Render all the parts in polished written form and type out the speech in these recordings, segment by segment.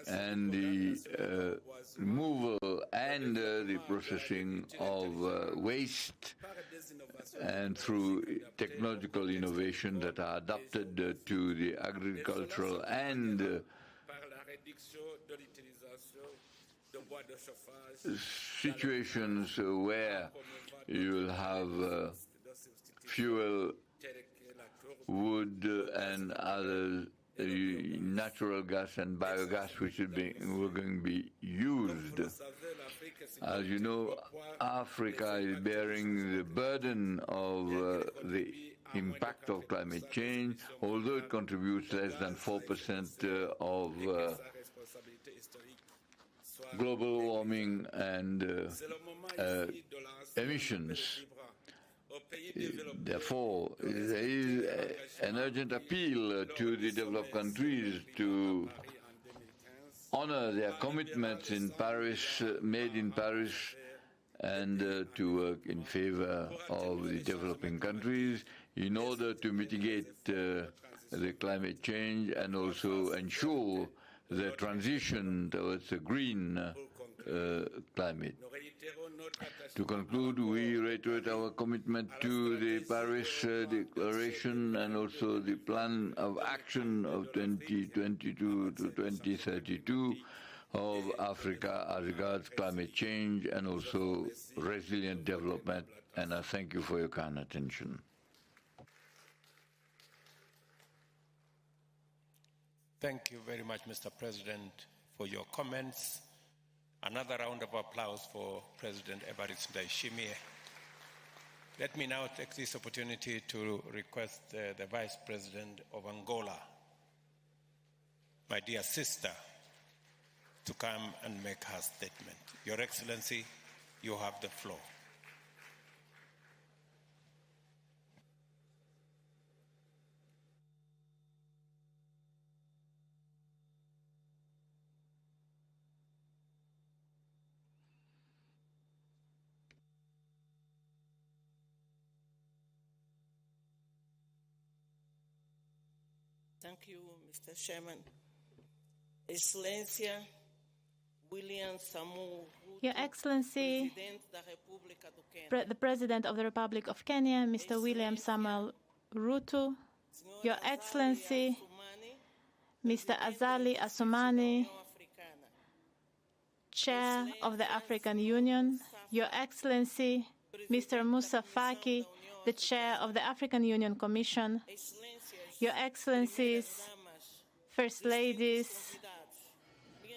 and the removal and the processing of waste, and through technological innovation that are adapted to the agricultural and situations where you will have fuel, wood, and other natural gas and biogas which were going to be used. As you know, Africa is bearing the burden of the impact of climate change, although it contributes less than 4% of global warming and emissions. Therefore, there is an urgent appeal to the developed countries to honor their commitments in Paris, made in Paris, and to work in favor of the developing countries in order to mitigate the climate change and also ensure the transition towards a green climate. To conclude, we reiterate our commitment to the Paris Declaration and also the Plan of Action of 2022 to 2032 of Africa as regards climate change and also resilient development. And I thank you for your kind attention. Thank you very much, Mr. President, for your comments. Another round of applause for President Evariste Ndayishimiye. Let me now take this opportunity to request the Vice President of Angola, my dear sister, to come and make her statement. Your Excellency, you have the floor. Thank you, Mr. Chairman. Excelência William Samoei Ruto, Your Excellency, the President of the Republic of Kenya, Mr. William Samoei Ruto, Your Excellency, Mr. Azali Assoumani, Chair of the African Union, Your Excellency, Mr. Moussa Faki, the Chair of the African Union Commission, Your Excellencies, First Ladies,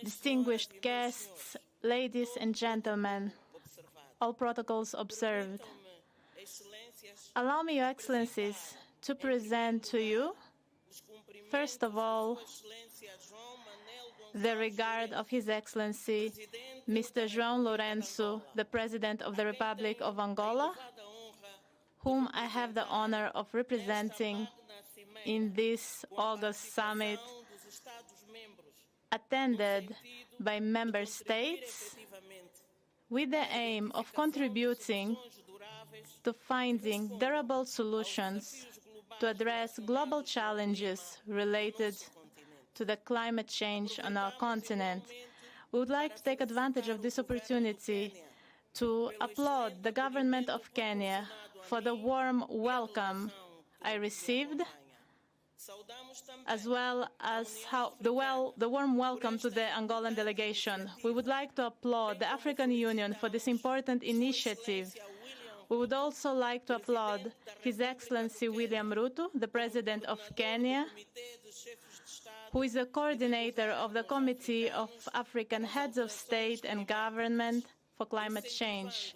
distinguished guests, ladies and gentlemen, all protocols observed. Allow me, Your Excellencies, to present to you, first of all, the regard of His Excellency, Mr. João Lourenço, the President of the Republic of Angola, whom I have the honor of representing in this August summit, attended by member states with the aim of contributing to finding durable solutions to address global challenges related to the climate change on our continent. We would like to take advantage of this opportunity to applaud the government of Kenya for the warm welcome I received, as well as the warm welcome to the Angolan delegation. We would like to applaud the African Union for this important initiative. We would also like to applaud His Excellency William Ruto, the President of Kenya, who is the coordinator of the Committee of African Heads of State and Government for Climate Change,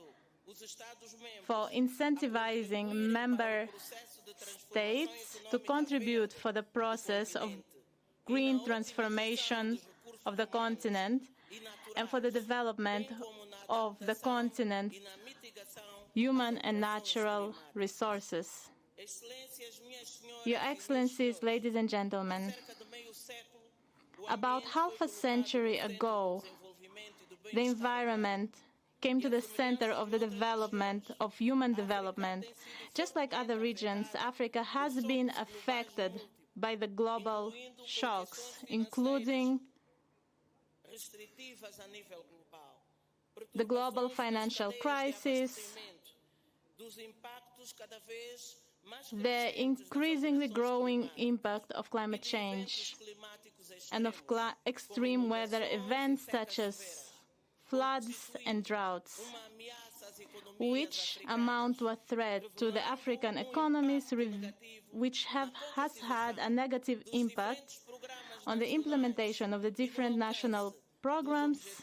for incentivizing member states to contribute for the process of green transformation of the continent and for the development of the continent's human and natural resources. Your Excellencies, ladies and gentlemen, about half a century ago, the environment came to the center of the development of human development. Just like other regions, Africa has been affected by the global shocks, including restritivas a nível global. the global financial crisis, Dos impactos cada vez mais the increasingly growing impact of climate change, climáticos and of extreme weather events such as floods and droughts, uma ameaça às economias which amount to a threat to the African economies, which has had a negative impact on the implementation of the different national programs,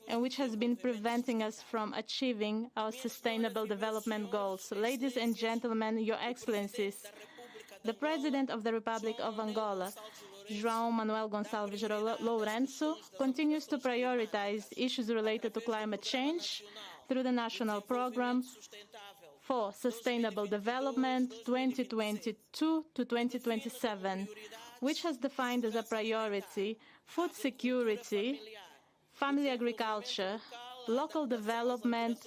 and which has been preventing us from achieving our sustainable development goals. Ladies and gentlemen, Your Excellencies, the President of the Republic of Angola, João Manuel Gonçalves Lourenço, continues to prioritize issues related to climate change through the National Program for Sustainable Development 2022 to 2027, which has defined as a priority food security, family agriculture, local development,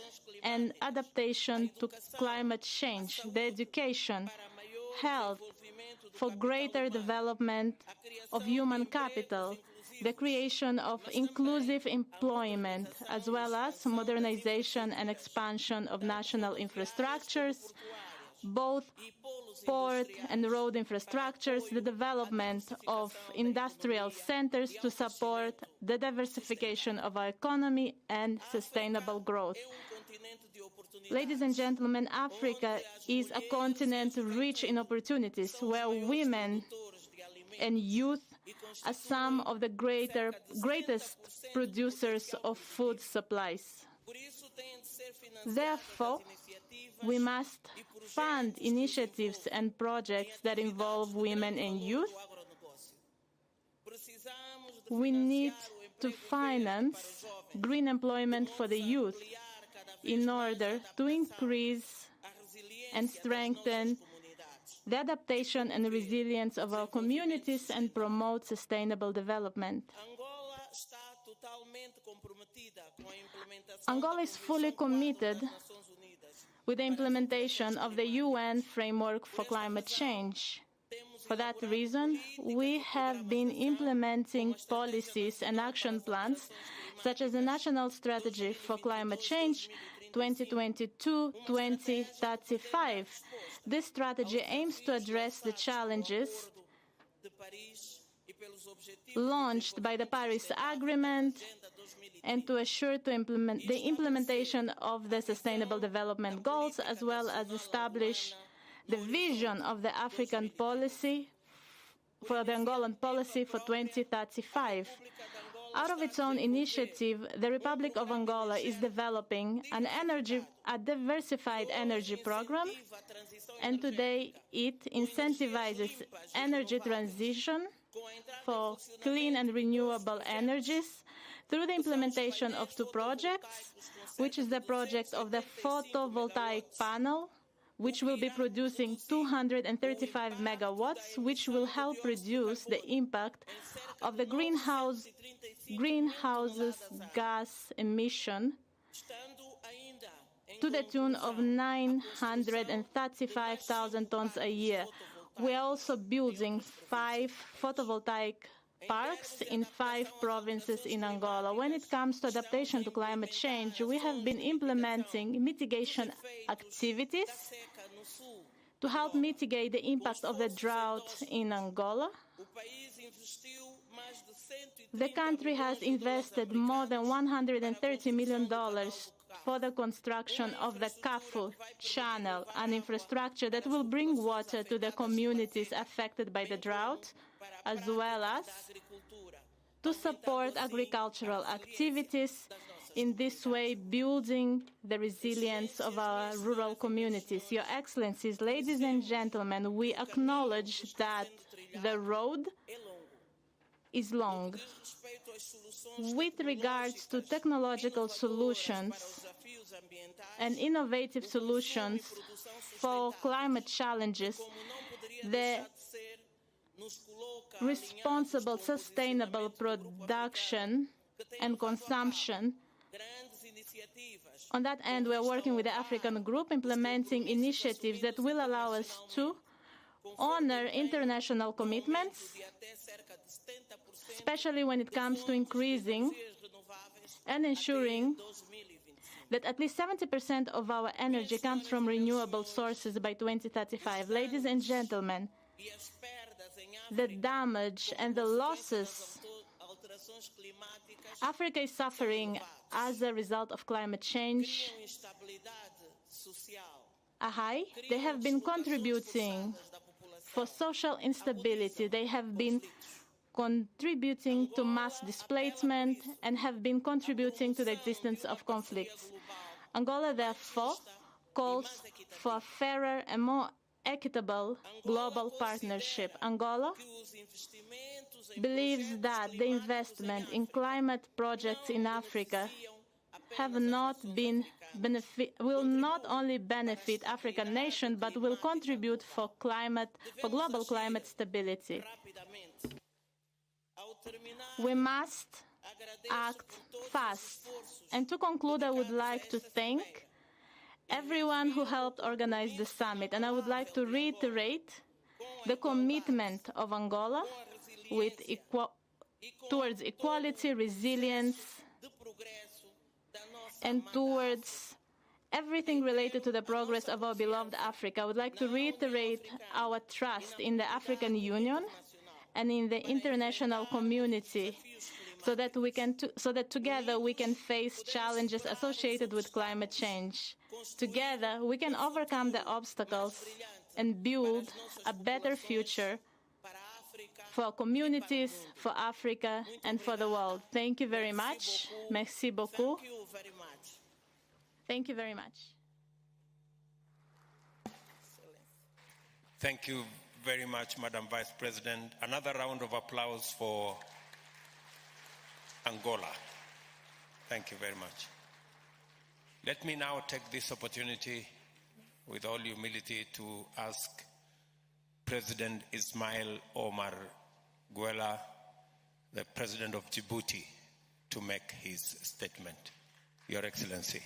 and adaptation to climate change, the education, health, for greater development of human capital, the creation of inclusive employment, as well as modernization and expansion of national infrastructures, both port and road infrastructures, the development of industrial centers to support the diversification of our economy and sustainable growth. Ladies and gentlemen, Africa is a continent rich in opportunities where women and youth are some of the greatest producers of food supplies. Therefore, we must fund initiatives and projects that involve women and youth. We need to finance green employment for the youth in order to increase and strengthen the adaptation and resilience of our communities and promote sustainable development. Angola is fully committed with the implementation of the UN Framework for Climate Change. For that reason, we have been implementing policies and action plans such as the National Strategy for Climate Change 2022-2035. This strategy aims to address the challenges launched by the Paris Agreement and to assure the implementation of the Sustainable Development Goals, as well as establish the vision of the African policy for the Angolan policy for 2035. Out of its own initiative, the Republic of Angola is developing a diversified energy program, and today it incentivizes energy transition for clean and renewable energies through the implementation of two projects, which is the project of the photovoltaic panel, which will be producing 235 megawatts, which will help reduce the impact of the greenhouse gas emission to the tune of 935,000 tons a year. We are also building 5 photovoltaic parks in 5 provinces in Angola. When it comes to adaptation to climate change, we have been implementing mitigation activities to help mitigate the impact of the drought in Angola. The country has invested more than $130 million for the construction of the Cafu Channel, an infrastructure that will bring water to the communities affected by the drought, as well as to support agricultural activities, in this way building the resilience of our rural communities. Your Excellencies, ladies and gentlemen, we acknowledge that the road is long. With regards to technological solutions and innovative solutions for climate challenges, the responsible, sustainable production and consumption. On that end, we are working with the African Group, implementing initiatives that will allow us to honor international commitments, especially when it comes to increasing and ensuring that at least 70% of our energy comes from renewable sources by 2035. Ladies and gentlemen, the damage and the losses Africa is suffering as a result of climate change are high. They have been contributing for social instability. They have been contributing to mass displacement and have been contributing to the existence of conflicts. Angola, therefore, calls for a fairer and more equitable global partnership. Angola believes that the investment in climate projects in Africa will not only benefit African nations, but will contribute for global climate stability. We must act fast. And to conclude, I would like to thank everyone who helped organize the summit. And I would like to reiterate the commitment of Angola towards equality, resilience, and towards everything related to the progress of our beloved Africa. I would like to reiterate our trust in the African Union and in the international community so that together we can face challenges associated with climate change. Together we can overcome the obstacles and build a better future for our communities, for Africa, and for the world. Thank you very much. Merci beaucoup. Thank you very much. Thank you very much, Madam Vice President. Another round of applause for Angola. Thank you very much. Let me now take this opportunity with all humility to ask President Ismail Omar Guelleh, the President of Djibouti, to make his statement. Your Excellency.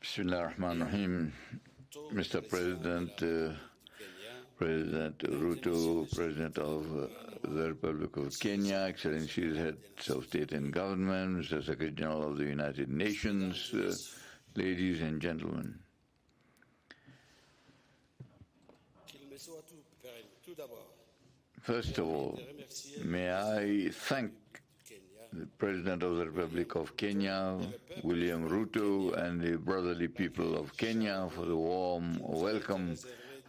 Bismillah ar-Rahman ar-Rahim. Mr. President, President Ruto, President of the Republic of Kenya, Excellencies, Heads of State and Government, Mr. Secretary General of the United Nations, ladies and gentlemen. First of all, may I thank the President of the Republic of Kenya, William Ruto, and the brotherly people of Kenya for the warm welcome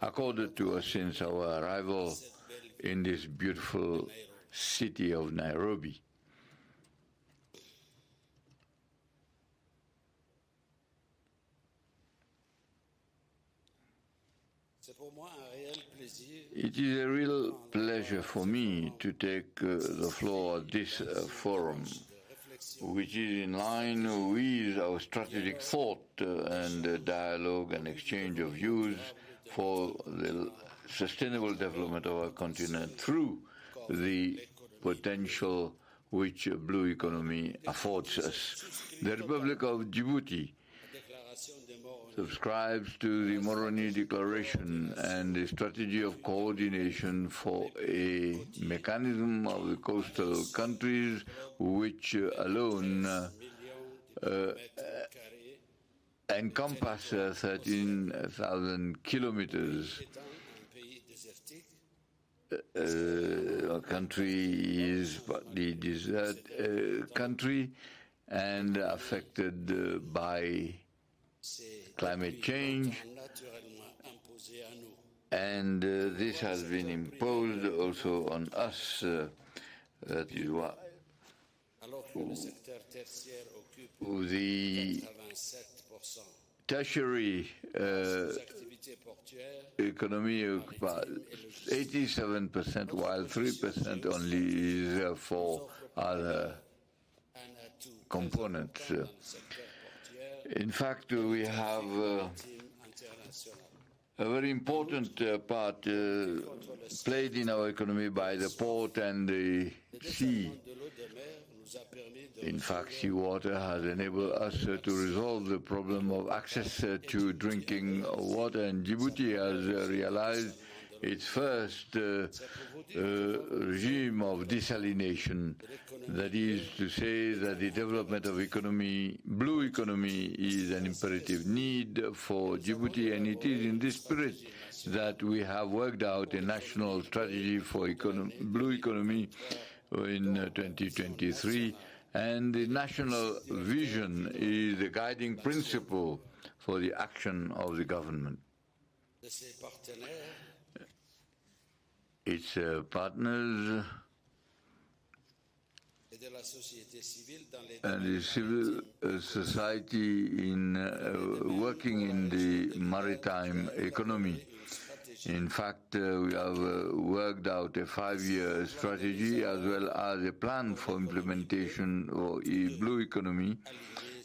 accorded to us since our arrival in this beautiful city of Nairobi. It is a real pleasure for me to take the floor at this forum, which is in line with our strategic thought and dialogue and exchange of views for the sustainable development of our continent through the potential which a blue economy affords us. The Republic of Djibouti subscribes to the Moroni Declaration and the strategy of coordination for a mechanism of the coastal countries which alone encompass 13,000 kilometers. Our country is partly desert country and affected by climate change, and this has been imposed also on us. That is why the tertiary economy occupies 87%, while 3% only is for other components. In fact, we have a very important part played in our economy by the port and the sea. In fact, seawater has enabled us to resolve the problem of access to drinking water, and Djibouti has realized its first regime of desalination. That is to say that the development of economy, blue economy, is an imperative need for Djibouti, and it is in this spirit that we have worked out a national strategy for blue economy in 2023, and the national vision is the guiding principle for the action of the government. Its partners and the civil society in working in the maritime economy. In fact, we have worked out a 5-year strategy as well as a plan for implementation of a blue economy,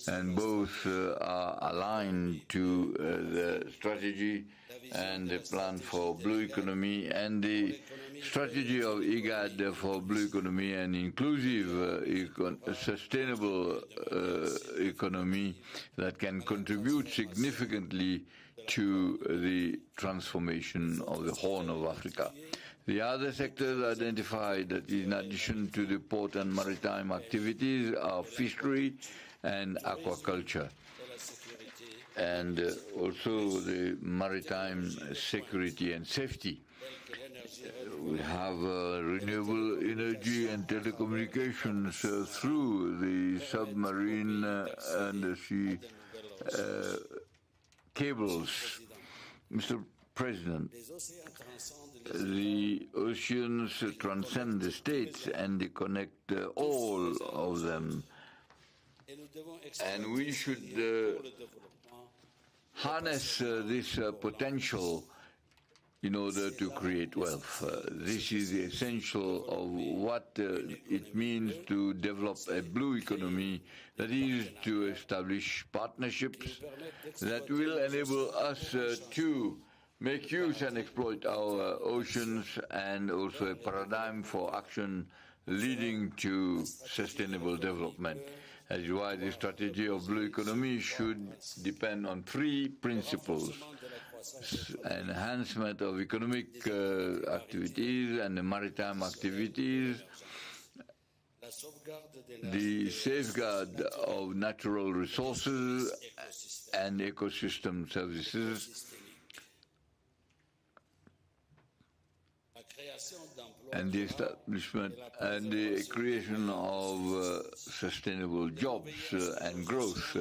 and both are aligned to the strategy and the plan for blue economy and the strategy of IGAD for blue economy and inclusive, sustainable economy that can contribute significantly to the transformation of the Horn of Africa. The other sectors identified, that in addition to the port and maritime activities, are fishery and aquaculture, and also the maritime security and safety. We have renewable energy and telecommunications through the submarine and the sea cables. Mr. President, the oceans transcend the states and they connect all of them, and we should harness this potential in order to create wealth. This is the essential of what it means to develop a blue economy, that is to establish partnerships that will enable us to make use and exploit our oceans, and also a paradigm for action leading to sustainable development. That is why the strategy of blue economy should depend on 3 principles: enhancement of economic activities and the maritime activities, the safeguard of natural resources and ecosystem services, and the establishment and the creation of sustainable jobs and growth.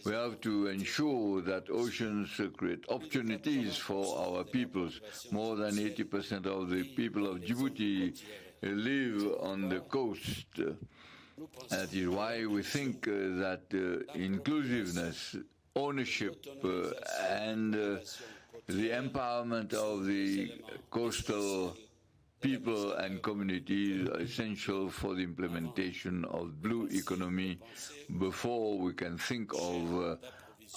We have to ensure that oceans create opportunities for our peoples. More than 80% of the people of Djibouti live on the coast. That is why we think that inclusiveness, ownership, and the empowerment of the coastal people and communities are essential for the implementation of blue economy. Before we can think of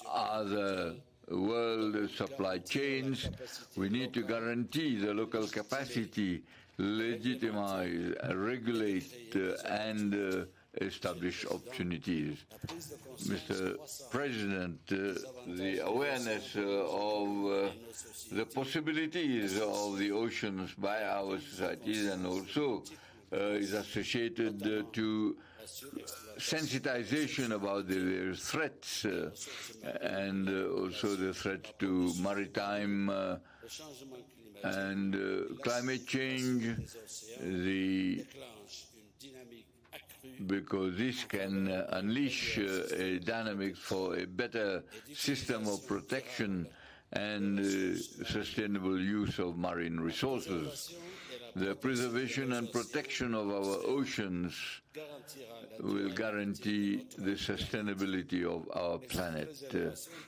other world supply chains, we need to guarantee the local capacity, legitimize, regulate, and establish opportunities. Mr. President, the awareness of the possibilities of the oceans by our societies, and also is associated to sensitization about the various threats, and also the threat to maritime and climate change, because this can unleash a dynamic for a better system of protection and sustainable use of marine resources. The preservation and protection of our oceans will guarantee the sustainability of our planet.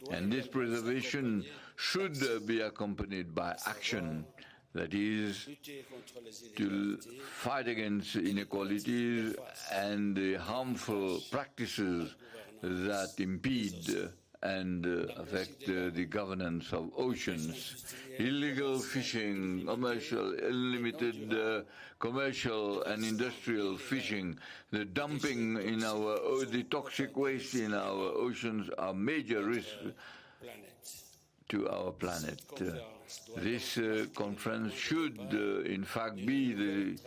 And this preservation should be accompanied by action, that is, to fight against inequalities and the harmful practices that impede and affect the governance of oceans. Illegal fishing, commercial, unlimited commercial and industrial fishing, the dumping in the toxic waste in our oceans are major risks to our planet. This conference should, in fact, be the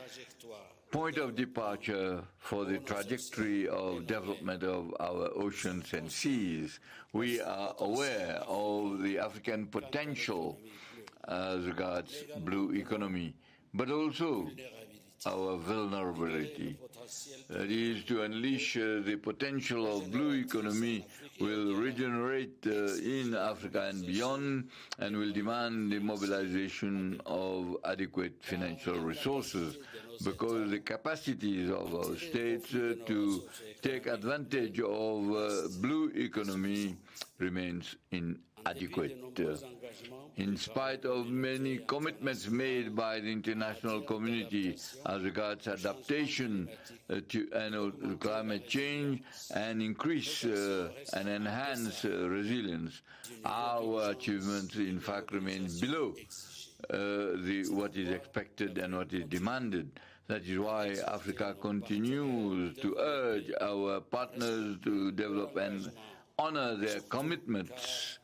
point of departure for the trajectory of development of our oceans and seas. We are aware of the African potential as regards blue economy, but also our vulnerability. That is, to unleash the potential of blue economy will regenerate in Africa and beyond, and will demand the mobilization of adequate financial resources, because the capacities of our states to take advantage of blue economy remains inadequate. In spite of many commitments made by the international community as regards adaptation to climate change and increase and enhance resilience, our achievements in fact remain below what is expected and what is demanded. That is why Africa continues to urge our partners to develop and honor their commitments,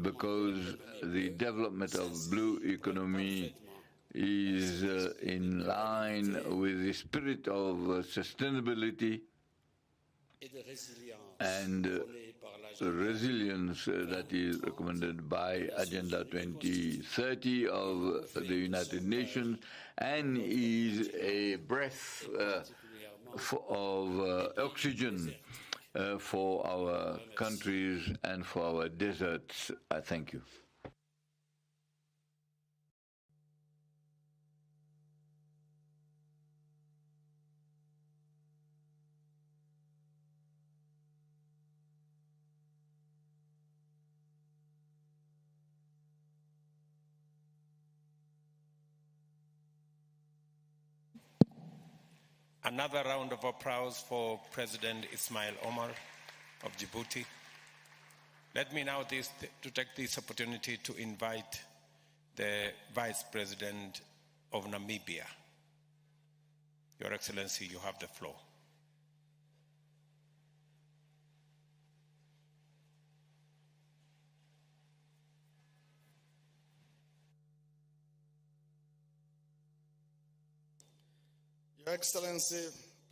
because the development of blue economy is in line with the spirit of sustainability and resilience that is recommended by Agenda 2030 of the United Nations, and is a breath of oxygen for our countries and for our deserts. I thank you. Another round of applause for President Ismail Omar of Djibouti. Let me now take this opportunity to invite the Vice President of Namibia. Your Excellency, you have the floor. Your Excellency,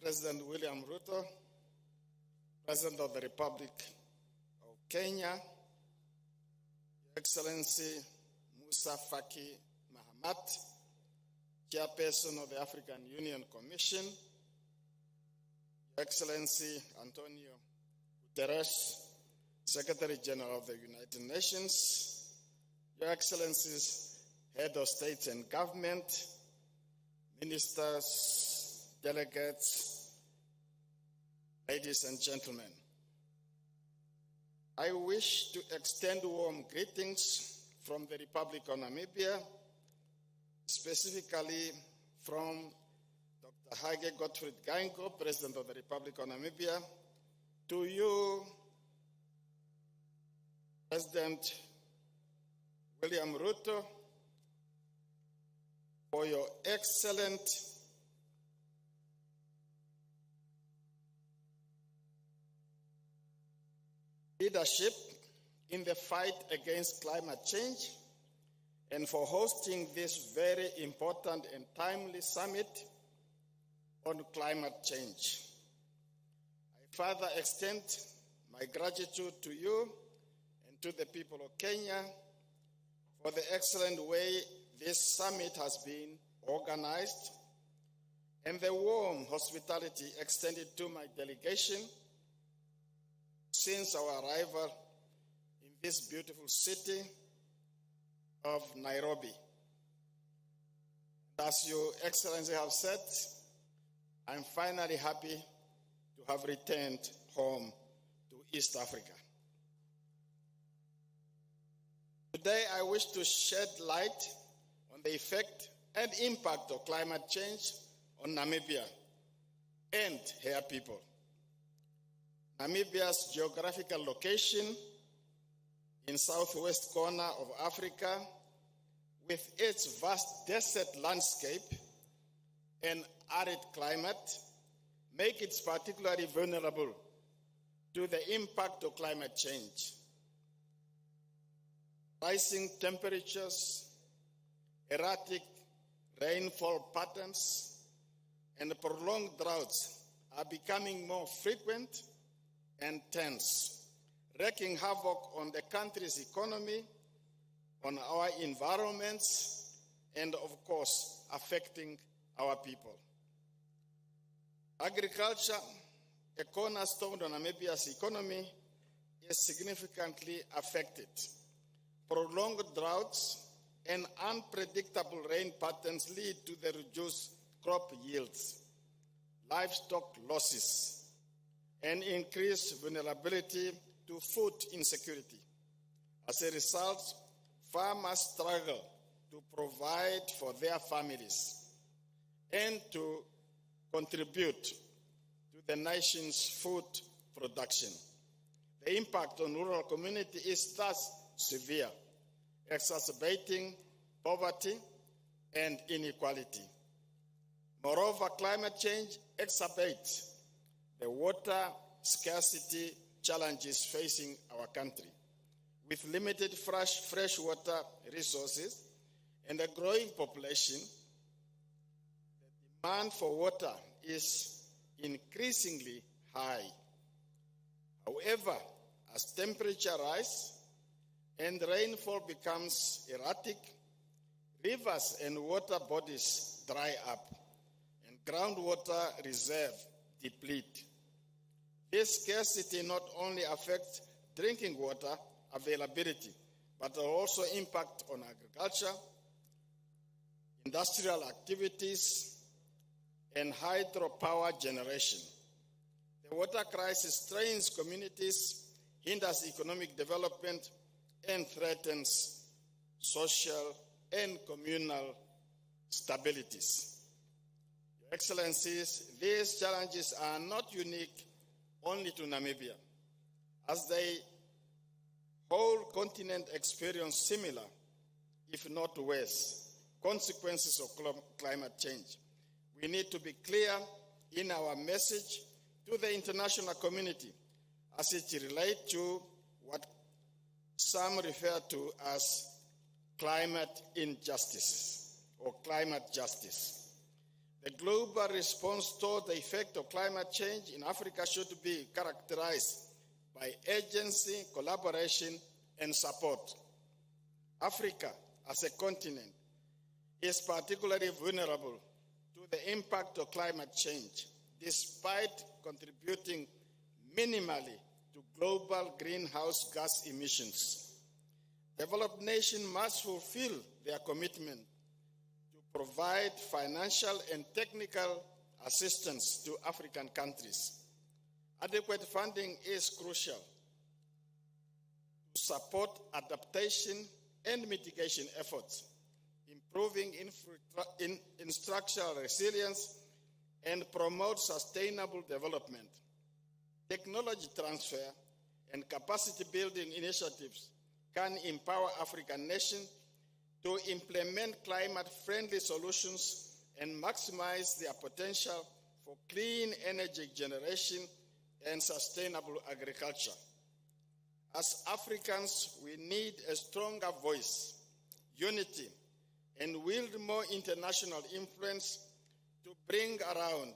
President William Ruto, President of the Republic of Kenya, Your Excellency Musa Faki Mahamat, Chairperson of the African Union Commission, Your Excellency Antonio Guterres, Secretary General of the United Nations, Your Excellencies, Head of State and Government, Ministers, delegates, ladies and gentlemen. I wish to extend warm greetings from the Republic of Namibia, specifically from Dr. Hage Gottfried Geingob, President of the Republic of Namibia, to you, President William Ruto, for your excellent leadership in the fight against climate change, and for hosting this very important and timely summit on climate change. I further extend my gratitude to you and to the people of Kenya for the excellent way this summit has been organized, and the warm hospitality extended to my delegation since our arrival in this beautiful city of Nairobi. As Your Excellency have said, I'm finally happy to have returned home to East Africa. Today, I wish to shed light on the effect and impact of climate change on Namibia and her people. Namibia's geographical location in southwest corner of Africa, with its vast desert landscape and arid climate, make it particularly vulnerable to the impact of climate change. Rising temperatures, erratic rainfall patterns, and prolonged droughts are becoming more frequent and tense, wreaking havoc on the country's economy, on our environments, and of course, affecting our people. Agriculture, a cornerstone of Namibia's economy, is significantly affected. Prolonged droughts and unpredictable rain patterns lead to the reduced crop yields, livestock losses, and increased vulnerability to food insecurity. As a result, farmers struggle to provide for their families and to contribute to the nation's food production. The impact on rural community is thus severe, exacerbating poverty and inequality. Moreover, climate change exacerbates the water scarcity challenges facing our country. With limited fresh water resources and a growing population, the demand for water is increasingly high. However, as temperature rises and rainfall becomes erratic, rivers and water bodies dry up and groundwater reserves deplete. This scarcity not only affects drinking water availability, but also impact on agriculture, industrial activities, and hydropower generation. The water crisis strains communities, hinders economic development, and threatens social and communal stabilities. Your Excellencies, these challenges are not unique only to Namibia, as the whole continent experienced similar, if not worse, consequences of climate change. We need to be clear in our message to the international community as it relates to what some refer to as climate injustice or climate justice. The global response to the effect of climate change in Africa should be characterized by agency, collaboration, and support. Africa, as a continent, is particularly vulnerable to the impact of climate change, despite contributing minimally to global greenhouse gas emissions. Developed nations must fulfill their commitment to provide financial and technical assistance to African countries. Adequate funding is crucial to support adaptation and mitigation efforts, improving infrastructural resilience, and promote sustainable development. Technology transfer and capacity building initiatives can empower African nations to implement climate-friendly solutions and maximize their potential for clean energy generation and sustainable agriculture. As Africans, we need a stronger voice, unity, and wield more international influence to bring around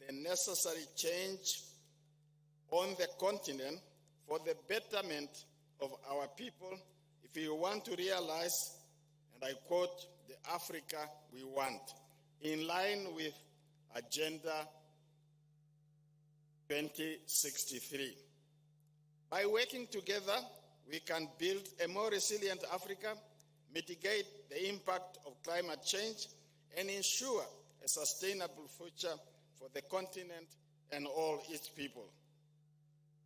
the necessary change on the continent for the betterment of our people if we want to realize, and I quote, the Africa we want, in line with Agenda 2063. By working together, we can build a more resilient Africa, mitigate the impact of climate change, and ensure a sustainable future for the continent and all its people.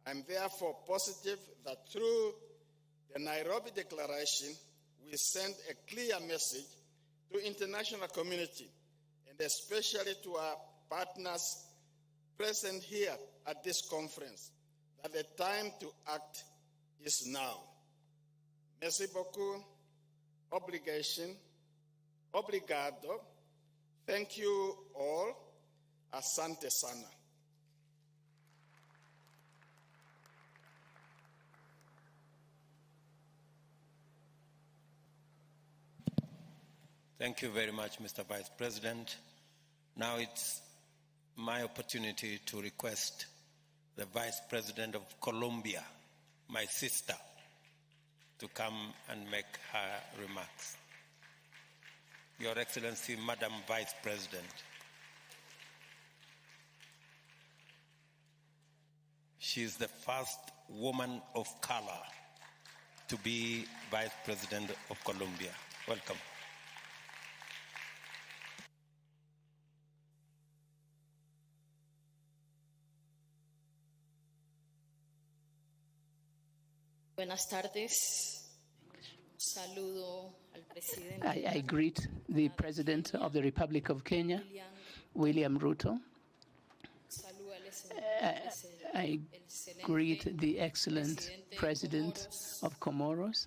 I'm therefore positive that through the Nairobi Declaration, we send a clear message to the international community and especially to our partners present here at this conference that the time to act is now. Merci beaucoup. Obligation. Obrigado. Thank you all. Asante sana. Thank you very much, Mr. Vice President. Now it's my opportunity to request the Vice President of Colombia, my sister, to come and make her remarks. Your Excellency, Madam Vice President. She is the first woman of color to be Vice President of Colombia. Welcome. Buenas tardes. Saludo al presidente. I greet the President of the Republic of Kenya, William Ruto. I greet the excellent President of Comoros,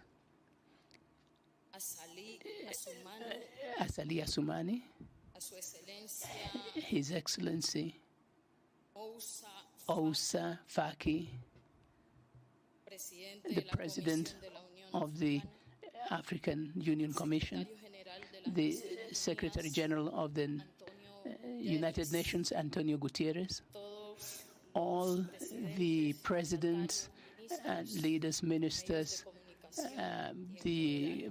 Azali Assoumani, His Excellency Moussa Faki, the President of the African Union Commission, the Secretary General of the United Nations, Antonio Guterres, all the presidents and leaders, ministers, the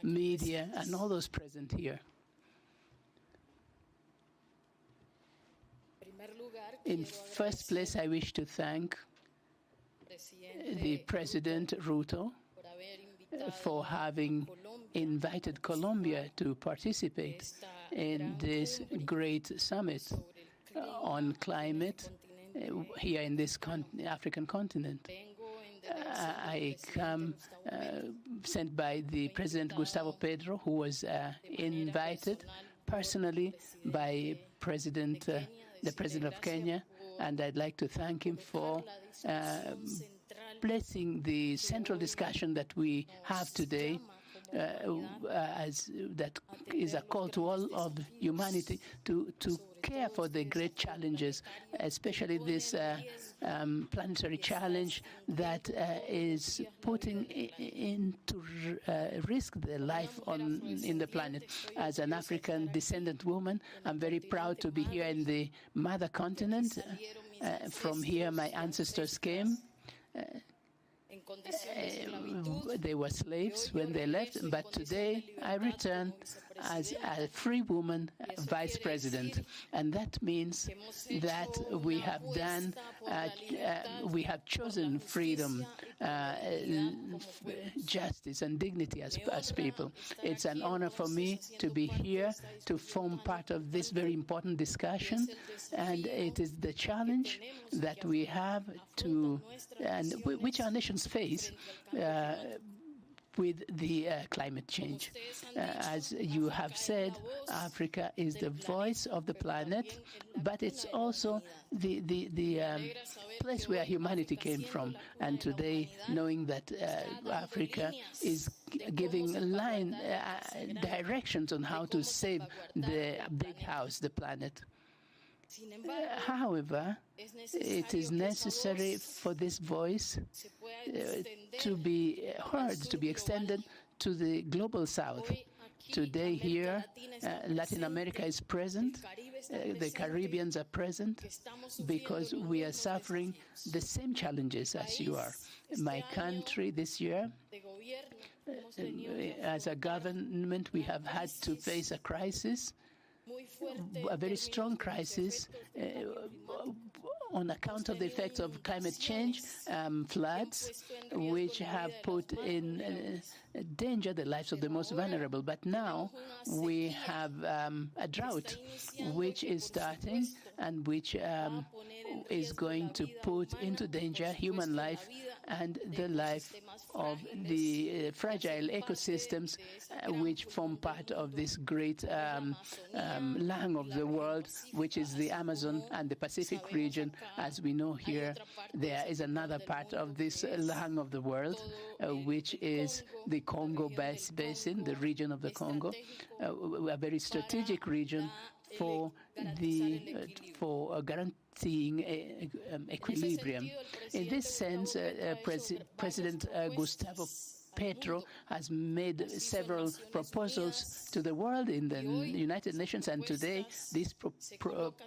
media, and all those present here. In first place, I wish to thank the President Ruto for having invited Colombia to participate in this great summit on climate here in this African continent. I come sent by the President Gustavo Petro, who was invited personally by the President of Kenya, and I'd like to thank him for blessing the central discussion that we have today, as that is a call to all of humanity to care for the great challenges, especially this planetary challenge that is putting into risk the life in the planet. As an African descendant woman, I'm very proud to be here in the mother continent. From here, my ancestors came. They were slaves when they left, but today I return as a free woman vice president. And that means that we have done, we have chosen freedom, justice and dignity as people. It's an honor for me to be here to form part of this very important discussion, and it is the challenge that we have to, and which our nations face with the climate change. As you have said, Africa is the voice of the planet, but it's also the place where humanity came from. And today, knowing that Africa is giving directions on how to save the big house, the planet. However, it is necessary for this voice to be heard, to be extended to the global south. Today here, Latin America is present, the Caribbeans are present, because we are suffering the same challenges as you are. My country this year, as a government, we have had to face a crisis, a very strong crisis on account of the effects of climate change, floods, which have put in danger the lives of the most vulnerable. But now we have a drought which is starting, and which is going to put into danger human life and the life of the fragile ecosystems which form part of this great lung of the world, which is the Amazon and the Pacific region. As we know here, there is another part of this lung of the world, which is the Congo Basin, the region of the Congo, a very strategic region for guaranteeing equilibrium. In this sense, President Gustavo Petro has made several proposals to the world in the United Nations, and today these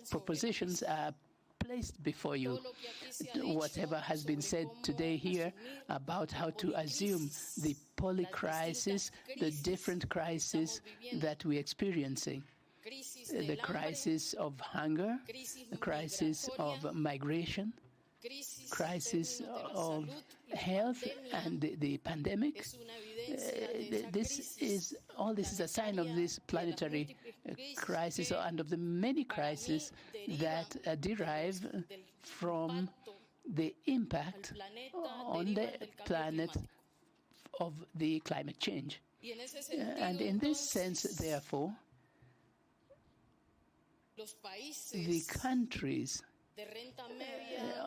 propositions are placed before you. Whatever has been said today here about how to assume the polycrisis, the different crises that we're experiencing, the crisis of hunger, the crisis of migration, crisis of health, and the pandemic. All this is a sign of this planetary crisis, and of the many crises that derive from the impact on the planet of the climate change. And in this sense, therefore, the countries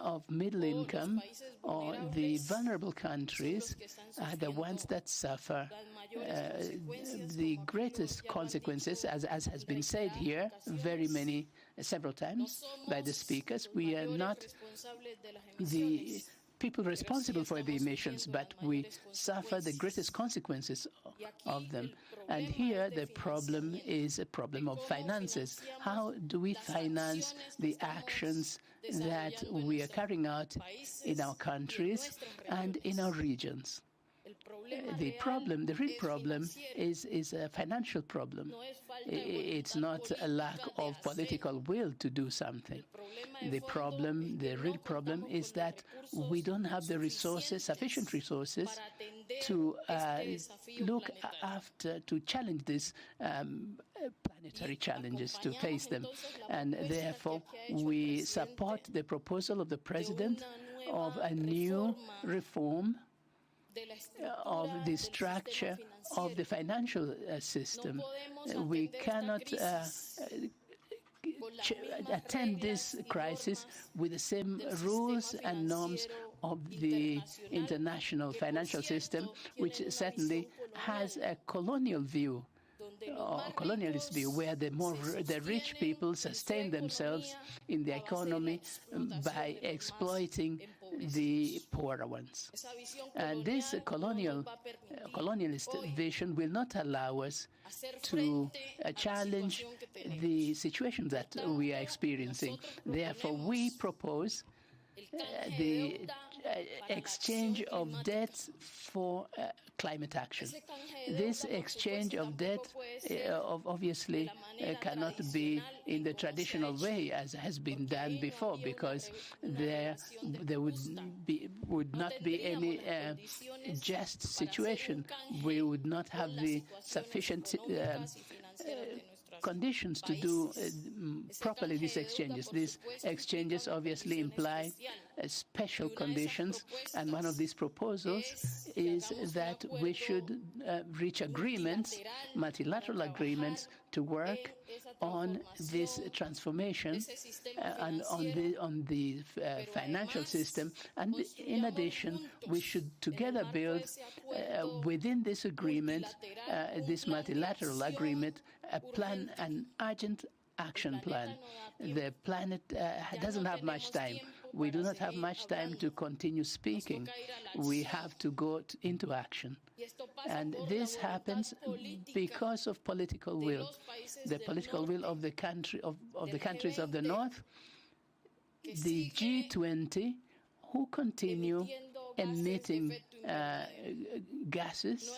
of middle income or the vulnerable countries are the ones that suffer the greatest consequences, as has been said here several times by the speakers. We are not the people responsible for the emissions, but we suffer the greatest consequences of them. And here the problem is a problem of finances. How do we finance the actions that we are carrying out in our countries and in our regions? The real problem is a financial problem. It's not a lack of political will to do something. The real problem is that we don't have the resources, sufficient resources, to look after, to challenge these planetary challenges, to face them. And therefore, we support the proposal of the President of a new reform of the structure of the financial system. We cannot attend this crisis with the same rules and norms of the international financial system, which certainly has a colonial view, or colonialist view, where the rich people sustain themselves in the economy by exploiting the poorer ones. And this colonialist vision will not allow us to challenge the situation that we are experiencing. Therefore, we propose the exchange of debt for climate action. This exchange of debt obviously cannot be in the traditional way as has been done before, because there would not be any just situation. We would not have the sufficient conditions to do properly these exchanges. These exchanges obviously imply special conditions, and one of these proposals is that we should reach agreements, multilateral agreements, to work on this transformation and on the financial system. And in addition, we should together build within this agreement, this multilateral agreement, a plan, an urgent action plan. The planet doesn't have much time. We do not have much time to continue speaking. We have to go into action. And this happens because of political will. The political will of the countries of the North, the G20, who continue emitting gases,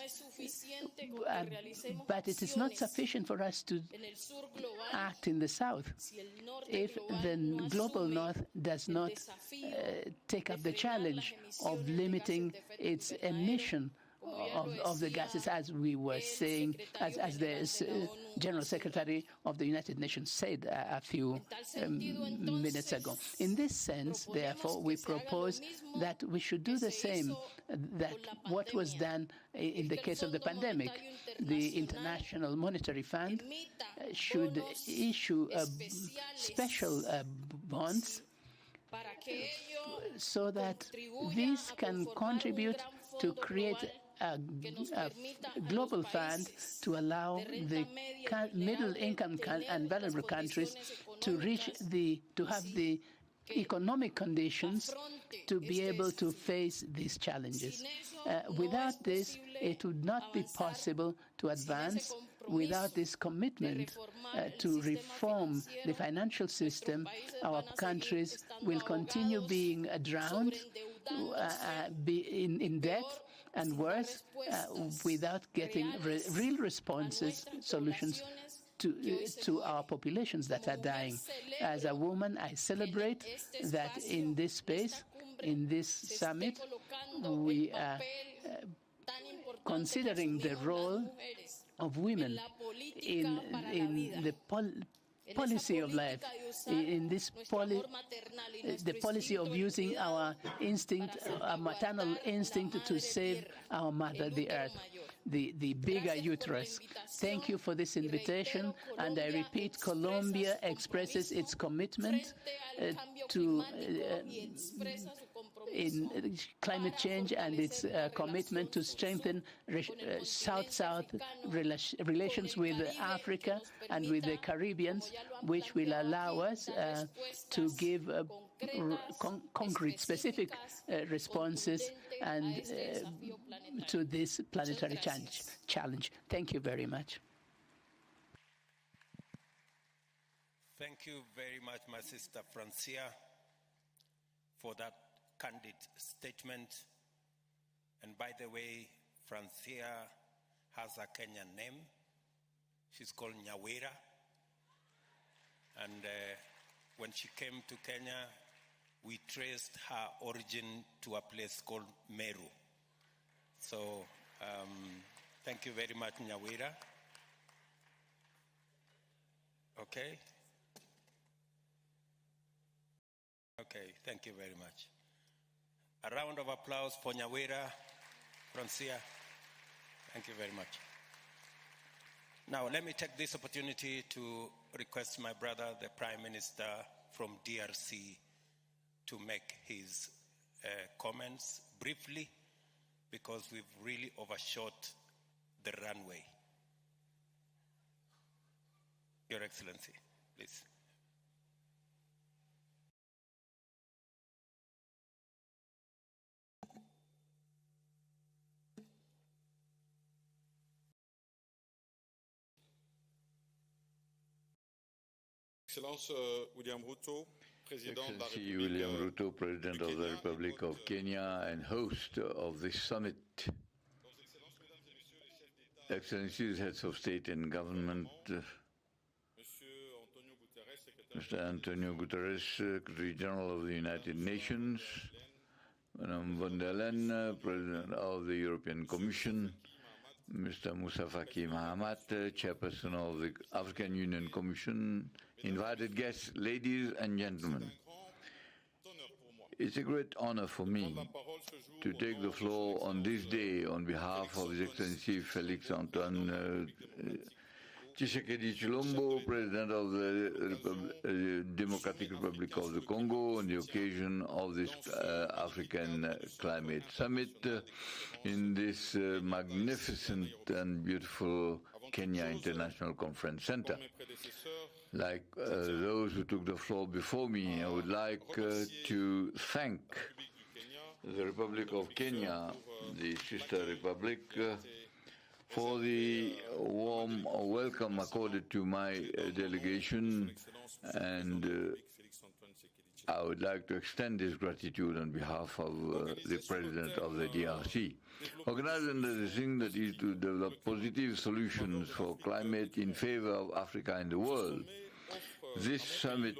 but it is not sufficient for us to act in the South. If the global North does not take up the challenge of limiting its emission of the gases, as we were saying, as the General Secretary of the United Nations said a few minutes ago. In this sense, therefore, we propose that we should do the same, that what was done in the case of the pandemic. The International Monetary Fund should issue special bonds so that these can contribute to create a global fund to allow the middle-income and vulnerable countries to have the economic conditions to be able to face these challenges. Without this, it would not be possible to advance. Without this commitment to reform the financial system, our countries will continue being drowned, in debt, and worse, without getting real responses, solutions to our populations that are dying. As a woman, I celebrate that in this space, in this summit, we are considering the role of women in the policy of life, in this the policy of using our instinct, our maternal instinct to save our mother, the earth, the bigger uterus. Thank you for this invitation, and I repeat, Colombia expresses its commitment in climate change and its commitment to strengthen South-South relations with Africa and with the Caribbean, which will allow us to give concrete, specific responses and to this planetary challenge. Thank you very much. Thank you very much, my sister Francia, for that candid statement. And by the way, Francia has a Kenyan name. She's called Nyawira. And when she came to Kenya, we traced her origin to a place called Meru. So thank you very much, Nyawira. Okay. Okay, thank you very much. A round of applause for Nyawira, Francia. Thank you very much. Now, let me take this opportunity to request my brother, the Prime Minister from DRC, to make his comments briefly, because we've really overshot the runway. Your Excellency, please. Excellency William Ruto, President of the Republic of Kenya and host of this summit. Excellencies, heads of state and government, Mr. Antonio Guterres, Secretary General of the United Nations, Madame von der Leyen, President of the European Commission, Mr. Moussa Faki Mahamat, Chairperson of the African Union Commission, invited guests, ladies and gentlemen. It's a great honor for me to take the floor on this day on behalf of His Excellency Felix Antoine Tshisekedi Chilombo, President of the Democratic Republic of the Congo, on the occasion of this African Climate Summit in this magnificent and beautiful Kenya International Conference Center. Like those who took the floor before me, I would like to thank the Republic of Kenya, the sister republic, for the warm welcome accorded to my delegation, and I would like to extend this gratitude on behalf of the President of the DRC. Organizing the thing that is to develop positive solutions for climate in favor of Africa and the world. This summit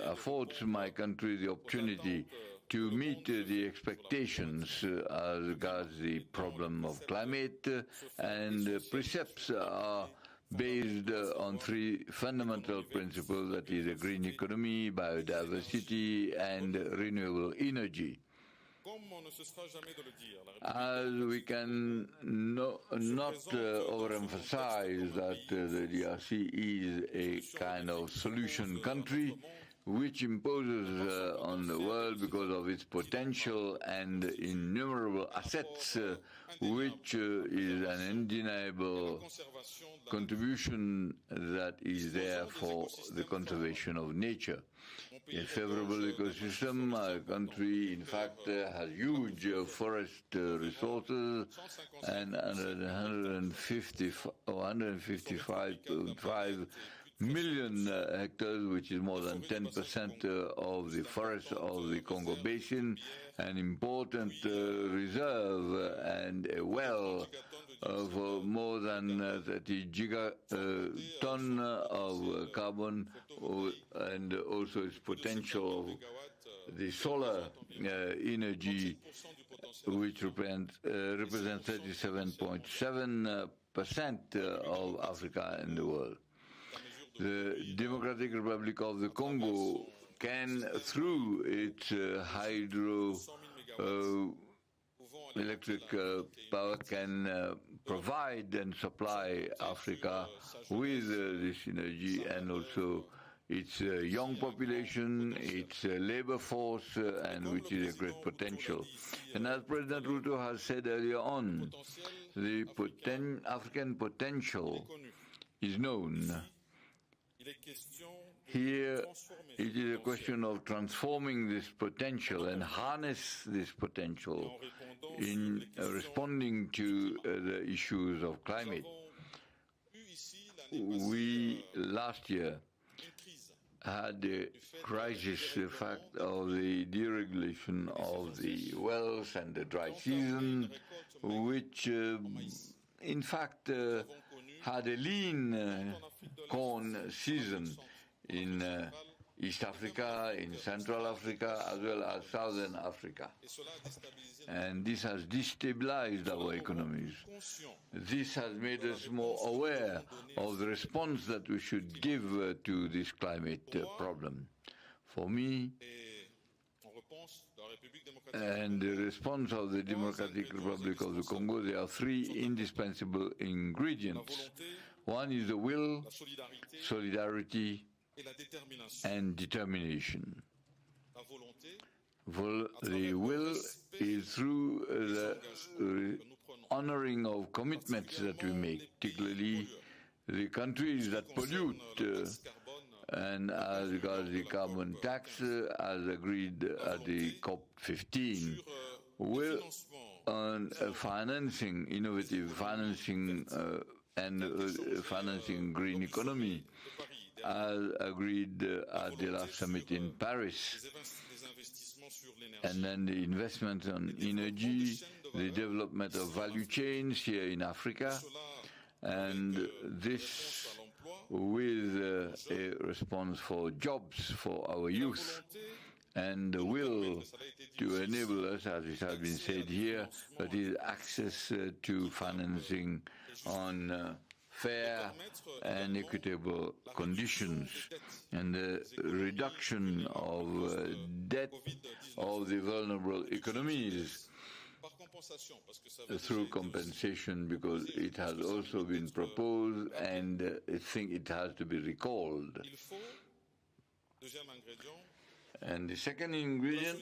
affords my country the opportunity to meet the expectations as regards the problem of climate, and precepts are based on three fundamental principles, that is, a green economy, biodiversity, and renewable energy. As we can not overemphasize that the DRC is a kind of solution country which imposes on the world because of its potential and innumerable assets, which is an undeniable contribution that is there for the conservation of nature. A favorable ecosystem, our country in fact has huge forest resources and 155.5 million hectares, which is more than 10% of the forests of the Congo Basin, an important reserve and a well of more than 30 gigaton of carbon, and also its potential of the solar energy, which represents 37.7% of Africa and the world. The Democratic Republic of the Congo can, through its electric power, can provide and supply Africa with this energy, and also its young population, its labor force, and which is a great potential. And as President Ruto has said earlier on, the African potential is known. Here, it is a question of transforming this potential and harness this potential in responding to the issues of climate. We, last year, had a crisis, the fact of the deregulation of the wells and the dry season, which, in fact, had a lean corn season in East Africa, in Central Africa, as well as Southern Africa. And this has destabilized our economies. This has made us more aware of the response that we should give to this climate problem. For me, and the response of the Democratic Republic of the Congo, there are three indispensable ingredients. One is the will, solidarity, and determination. The will is through the honoring of commitments that we make, particularly the countries that pollute, and as regards the carbon tax, as agreed at the COP15, will on financing, innovative financing, and financing green economy, as agreed at the last summit in Paris. And then the investment on energy, the development of value chains here in Africa, and this with a response for jobs for our youth, and the will to enable us, as it has been said here, that is access to financing on fair and equitable conditions, and the reduction of debt of the vulnerable economies through compensation, because it has also been proposed, and I think it has to be recalled. And the second ingredient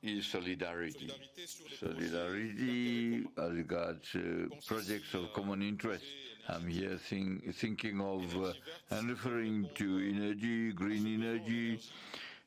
is solidarity. Solidarity as regards projects of common interest. I'm here thinking of and referring to energy, green energy,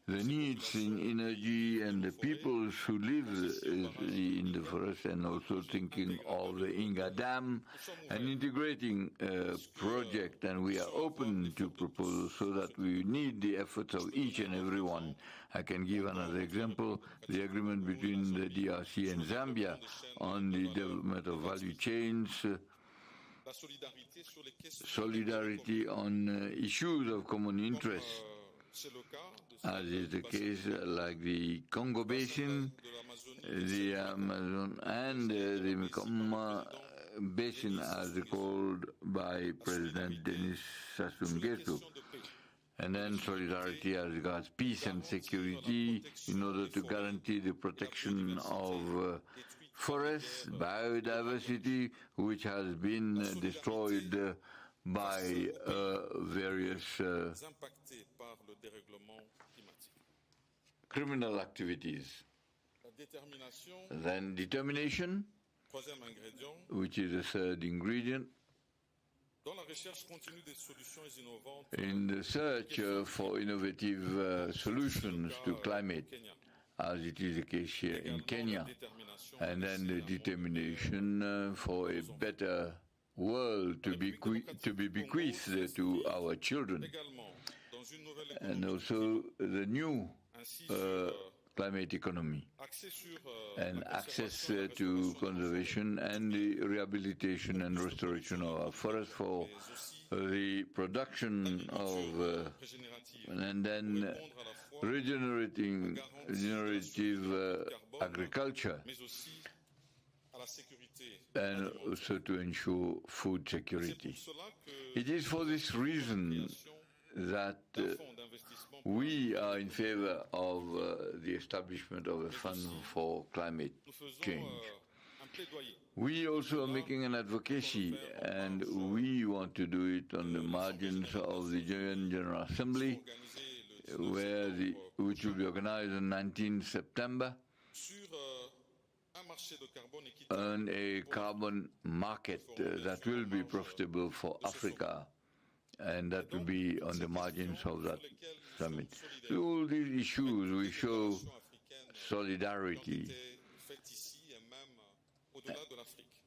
the needs in energy, and the peoples who live in the forest, and also thinking of the Inga Dam, and integrating a project. And we are open to proposals, so that we need the efforts of each and every one. I can give another example, the agreement between the DRC and Zambia on the development of value chains, solidarity on issues of common interest, as is the case like the Congo Basin, the Amazon, and the Mekong Basin, as called by President Denis Sassou Nguesso. And then solidarity as regards peace and security in order to guarantee the protection of forests, biodiversity, which has been destroyed by various criminal activities. Then determination, which is the third ingredient, in the search for innovative solutions to climate, as it is the case here in Kenya, and then the determination for a better world to be bequeathed to our children, and also the new climate economy and access to conservation and the rehabilitation and restoration of our forests for the production of and then regenerative agriculture, and also to ensure food security. It is for this reason that we are in favor of the establishment of a fund for climate change. We also are making an advocacy, and we want to do it on the margins of the UN General Assembly, which will be organized on 19 September, on a carbon market that will be profitable for Africa, and that will be on the margins of that summit. So all these issues, we show solidarity,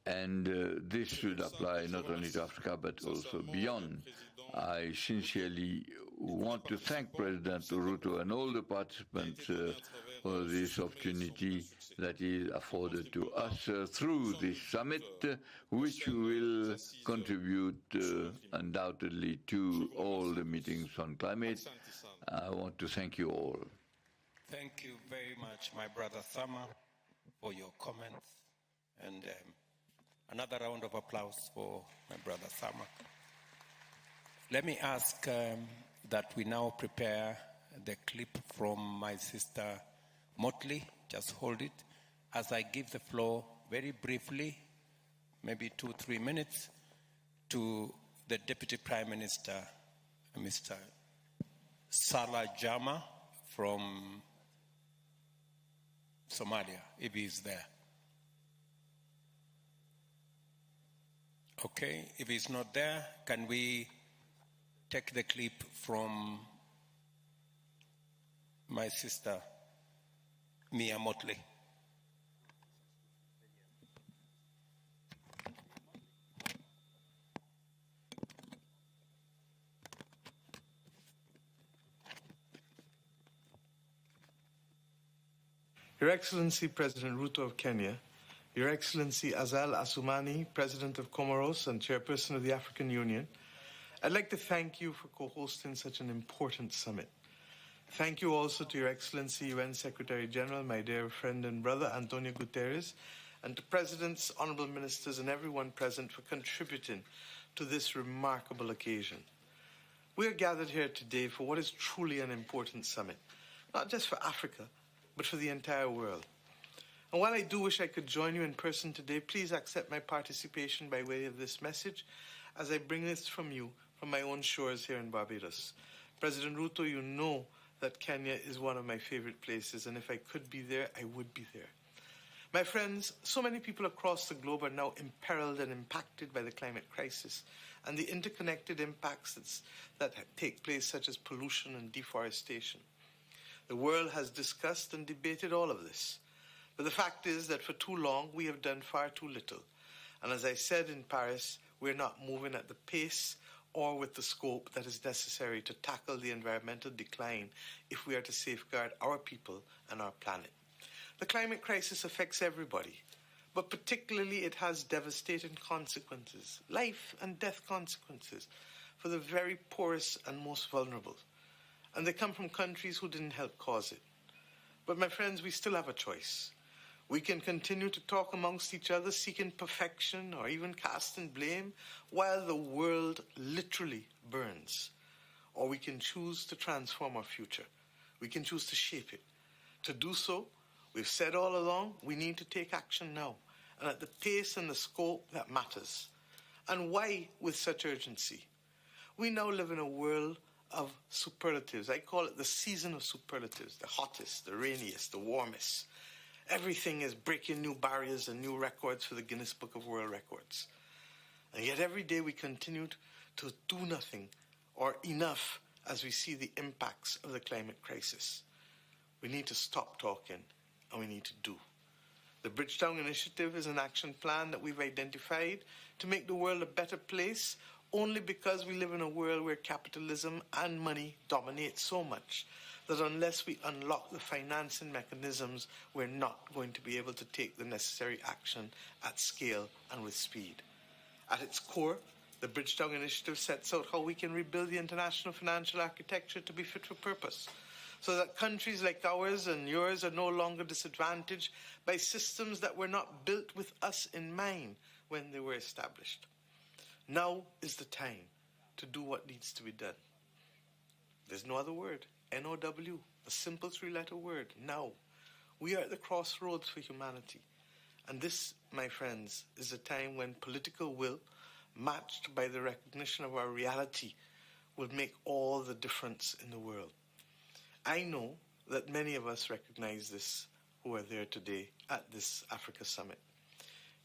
and this should apply not only to Africa but also beyond. I sincerely want to thank President Ruto and all the participants for this opportunity that is afforded to us through this summit, which will contribute undoubtedly to all the meetings on climate. I want to thank you all. Thank you very much, my brother Thama, for your comments. And another round of applause for my brother Thama. Let me ask that we now prepare the clip from my sister Motley. Just hold it as I give the floor very briefly, maybe 2-3 minutes, to the Deputy Prime Minister, Mr. Salah Jama from Somalia, if he is there. Okay, if he's not there, can we take the clip from my sister, Mia Motley? Your Excellency President Ruto of Kenya, Your Excellency Azal Assoumani, President of Comoros and Chairperson of the African Union, I'd like to thank you for co-hosting such an important summit. Thank you also to Your Excellency UN Secretary General, my dear friend and brother, Antonio Guterres, and to Presidents, Honorable Ministers, and everyone present for contributing to this remarkable occasion. We are gathered here today for what is truly an important summit, not just for Africa, but for the entire world. And while I do wish I could join you in person today, please accept my participation by way of this message as I bring this from you from my own shores here in Barbados. President Ruto, you know that Kenya is one of my favorite places, and if I could be there, I would be there. My friends, so many people across the globe are now imperiled and impacted by the climate crisis and the interconnected impacts that take place, such as pollution and deforestation. The world has discussed and debated all of this. But the fact is that for too long, we have done far too little. And as I said in Paris, we're not moving at the pace or with the scope that is necessary to tackle the environmental decline if we are to safeguard our people and our planet. The climate crisis affects everybody, but particularly it has devastating consequences, life and death consequences, for the very poorest and most vulnerable. and they come from countries who didn't help cause it. But my friends, we still have a choice. We can continue to talk amongst each other, seeking perfection or even casting blame, while the world literally burns. Or we can choose to transform our future. We can choose to shape it. To do so, we've said all along, we need to take action now, and at the pace and the scope that matters. And why with such urgency? We now live in a world of superlatives. I call it the season of superlatives, the hottest, the rainiest, the warmest. Everything is breaking new barriers and new records for the Guinness Book of World Records. And yet every day we continue to do nothing or enough as we see the impacts of the climate crisis. We need to stop talking and we need to do. The Bridgetown Initiative is an action plan that we've identified to make the world a better place, only because we live in a world where capitalism and money dominate so much that unless we unlock the financing mechanisms, we're not going to be able to take the necessary action at scale and with speed. At its core, the Bridgetown Initiative sets out how we can rebuild the international financial architecture to be fit for purpose, so that countries like ours and yours are no longer disadvantaged by systems that were not built with us in mind when they were established. Now is the time to do what needs to be done. There's no other word. N-O-W, a simple three-letter word, now. We are at the crossroads for humanity. And this, my friends, is a time when political will, matched by the recognition of our reality, will make all the difference in the world. I know that many of us recognize this who are there today at this Africa Summit.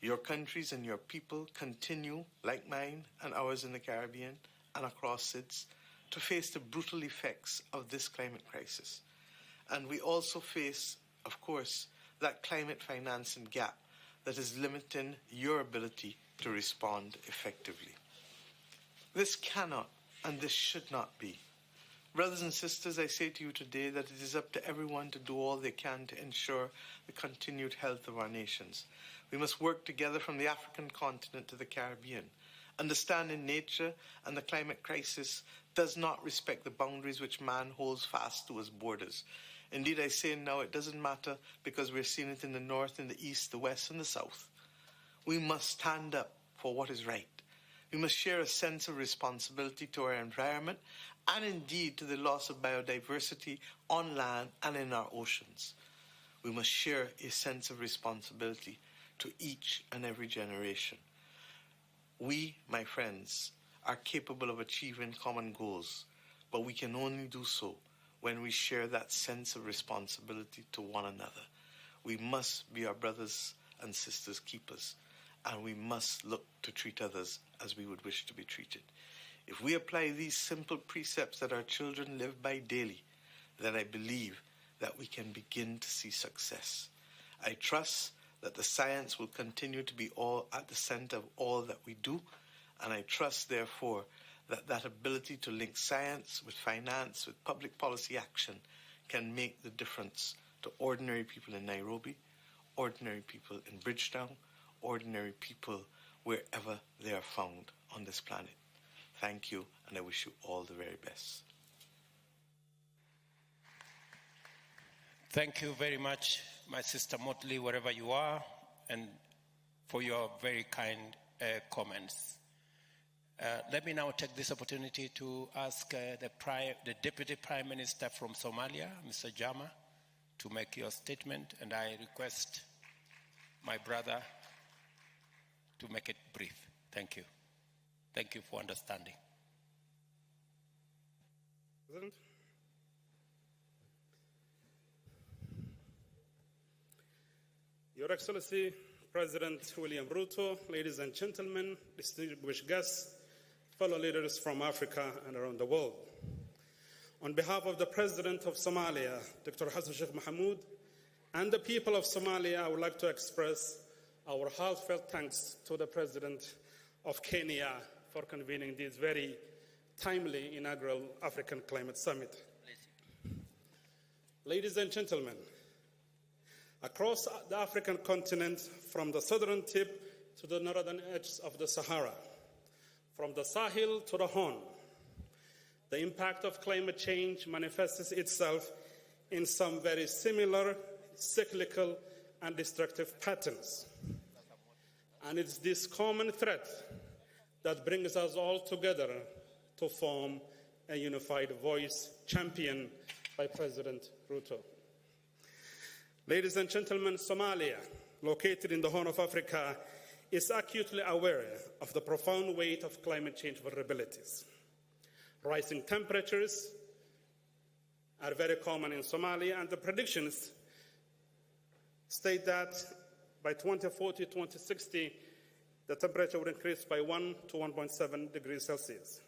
Your countries and your people continue, like mine and ours in the Caribbean and across SIDS, to face the brutal effects of this climate crisis. And we also face, of course, that climate financing gap that is limiting your ability to respond effectively. This cannot and this should not be. Brothers and sisters, I say to you today that it is up to everyone to do all they can to ensure the continued health of our nations. We must work together from the African continent to the Caribbean. Understanding nature and the climate crisis does not respect the boundaries which man holds fast to as borders. Indeed, I say now it doesn't matter because we're seeing it in the north, in the east, the west, and the south. We must stand up for what is right. We must share a sense of responsibility to our environment and indeed to the loss of biodiversity on land and in our oceans. We must share a sense of responsibility to each and every generation. We, my friends, are capable of achieving common goals, but we can only do so when we share that sense of responsibility to one another. We must be our brothers and sisters' keepers, and we must look to treat others as we would wish to be treated. If we apply these simple precepts that our children live by daily, then I believe that we can begin to see success. I trust that the science will continue to be all at the center of all that we do, and I trust, therefore, that that ability to link science with finance, with public policy action, can make the difference to ordinary people in Nairobi, ordinary people in Bridgetown, ordinary people wherever they are found on this planet. Thank you, and I wish you all the very best. Thank you very much, my sister Motley, wherever you are, and for your very kind comments. Let me now take this opportunity to ask the Deputy Prime Minister from Somalia, Mr. Jama, to make your statement, and I request my brother to make it brief. Thank you. Thank you for understanding. President. Your Excellency, President William Ruto, ladies and gentlemen, distinguished guests, fellow leaders from Africa and around the world. On behalf of the President of Somalia, Dr. Hassan Sheikh Mohamud, and the people of Somalia, I would like to express our heartfelt thanks to the President of Kenya for convening this very timely inaugural African Climate Summit. Ladies and gentlemen, across the African continent, from the southern tip to the northern edge of the Sahara, from the Sahel to the Horn, The impact of climate change manifests itself in some very similar, cyclical, and destructive patterns. And it's this common threat that brings us all together to form a unified voice championed by President Ruto. Ladies and gentlemen, Somalia, located in the Horn of Africa, is acutely aware of the profound weight of climate change vulnerabilities. Rising temperatures are very common in Somalia, and the predictions state that by 2040, 2060, the temperature will increase by 1 to 1.7 degrees Celsius.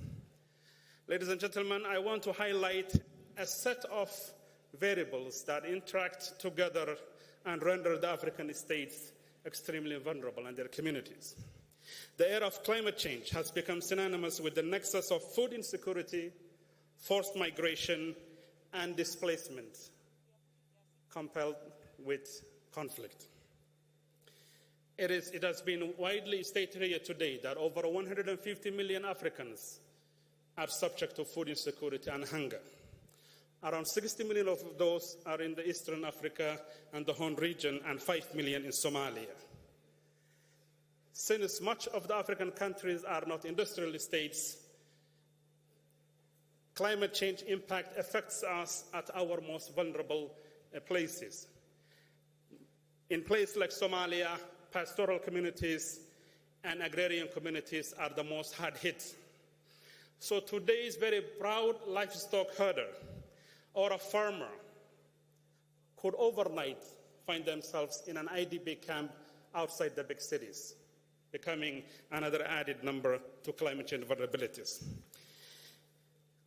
Ladies and gentlemen, I want to highlight a set of variables that interact together and render the African states extremely vulnerable and their communities. The era of climate change has become synonymous with the nexus of food insecurity, forced migration, and displacement, coupled with conflict. It has been widely stated here today that over 150 million Africans are subject to food insecurity and hunger. Around 60 million of those are in the Eastern Africa and the Horn region, and 5 million in Somalia. Since much of the African countries are not industrial states, climate change impact affects us at our most vulnerable places. In places like Somalia, pastoral communities and agrarian communities are the most hard hit. So today's very proud livestock herder or a farmer could overnight find themselves in an IDP camp outside the big cities, becoming another added number to climate change vulnerabilities.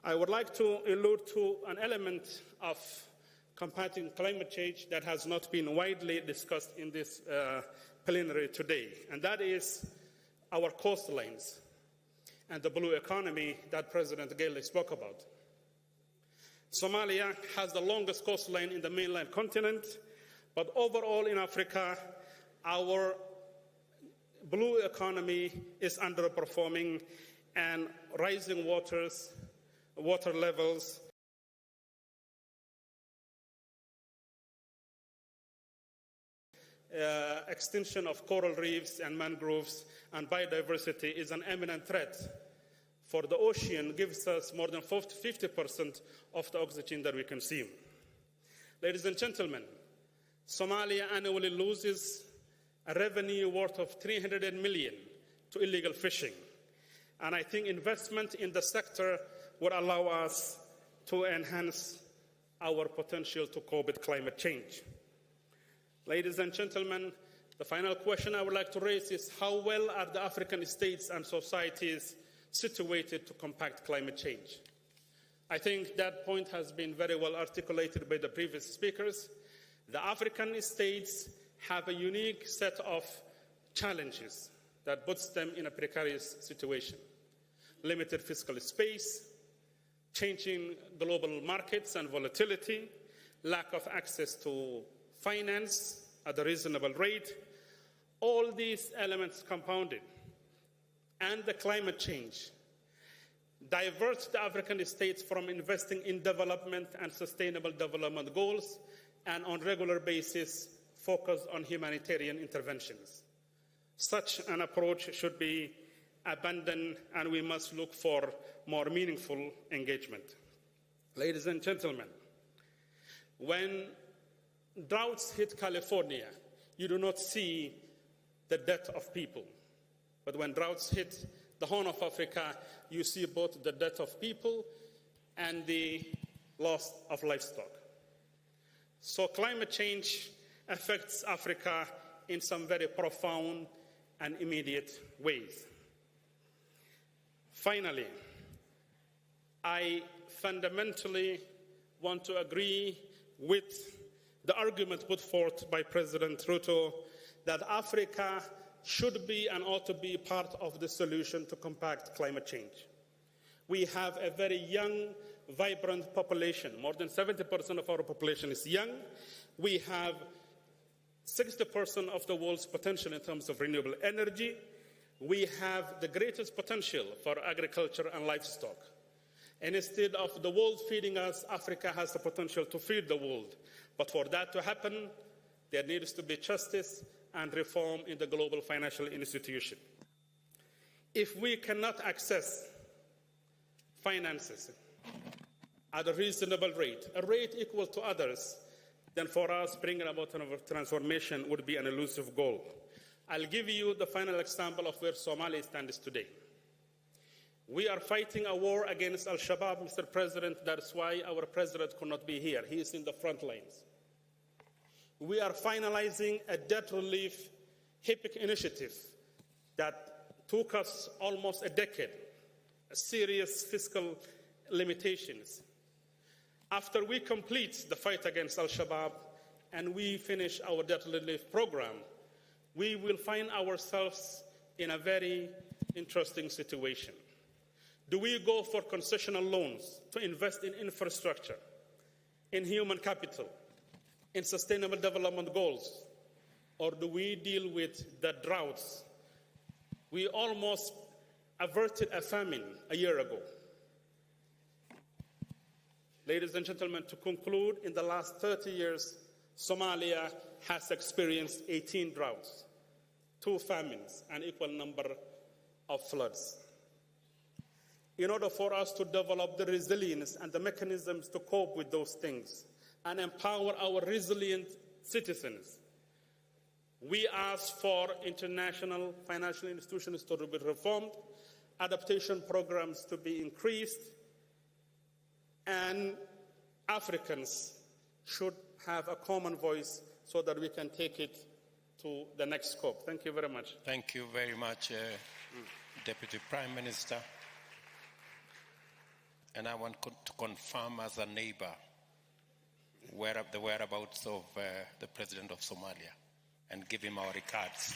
I would like to allude to an element of combating climate change that has not been widely discussed in this plenary today, and that is our coastlines and the blue economy that President Gailey spoke about. Somalia has the longest coastline in the mainland continent, but overall in Africa, our blue economy is underperforming, and rising water levels, extinction of coral reefs and mangroves and biodiversity is an imminent threat. For the ocean gives us more than 50% of the oxygen that we consume. Ladies and gentlemen, Somalia annually loses a revenue worth of 300 million to illegal fishing. And I think investment in the sector would allow us to enhance our potential to cope with climate change. Ladies and gentlemen, the final question I would like to raise is how well are the African states and societies situated to combat climate change? I think that point has been very well articulated by the previous speakers. The African states have a unique set of challenges that puts them in a precarious situation. Limited fiscal space, changing global markets and volatility, lack of access to finance at a reasonable rate, all these elements compounded, and the climate change diverts the African states from investing in development and sustainable development goals, and on a regular basis focus on humanitarian interventions. Such an approach should be abandoned, and we must look for more meaningful engagement. Ladies and gentlemen, when droughts hit California, you do not see the death of people. But when droughts hit the Horn of Africa, you see both the death of people and the loss of livestock. So climate change affects Africa in some very profound and immediate ways. Finally, I fundamentally want to agree with the argument put forth by President Ruto that Africa should be and ought to be part of the solution to combat climate change. We have a very young, vibrant population. More than 70% of our population is young. We have 60% of the world's potential in terms of renewable energy. We have the greatest potential for agriculture and livestock. And instead of the world feeding us, Africa has the potential to feed the world. But for that to happen, there needs to be justice and reform in the global financial institution. If we cannot access finances at a reasonable rate, a rate equal to others, then for us, bringing about a transformation would be an elusive goal. I'll give you the final example of where Somalia stands today. We are fighting a war against Al-Shabaab, Mr. President. That's why our president could not be here. He is in the front lines. We are finalizing a debt relief HIPC initiative that took us almost a decade, serious fiscal limitations. After we complete the fight against Al-Shabaab and we finish our debt relief program, we will find ourselves in a very interesting situation. Do we go for concessional loans to invest in infrastructure, in human capital, in sustainable development goals, or do we deal with the droughts? We almost averted a famine a year ago. Ladies and gentlemen, to conclude, in the last 30 years, Somalia has experienced 18 droughts, 2 famines, an equal number of floods. In order for us to develop the resilience and the mechanisms to cope with those things and empower our resilient citizens, we ask for international financial institutions to be reformed, adaptation programs to be increased, and Africans should have a common voice so that we can take it to the next scope. Thank you very much. Thank you very much, Deputy Prime Minister. And I want to confirm as a neighbor the whereabouts of the President of Somalia and give him our regards.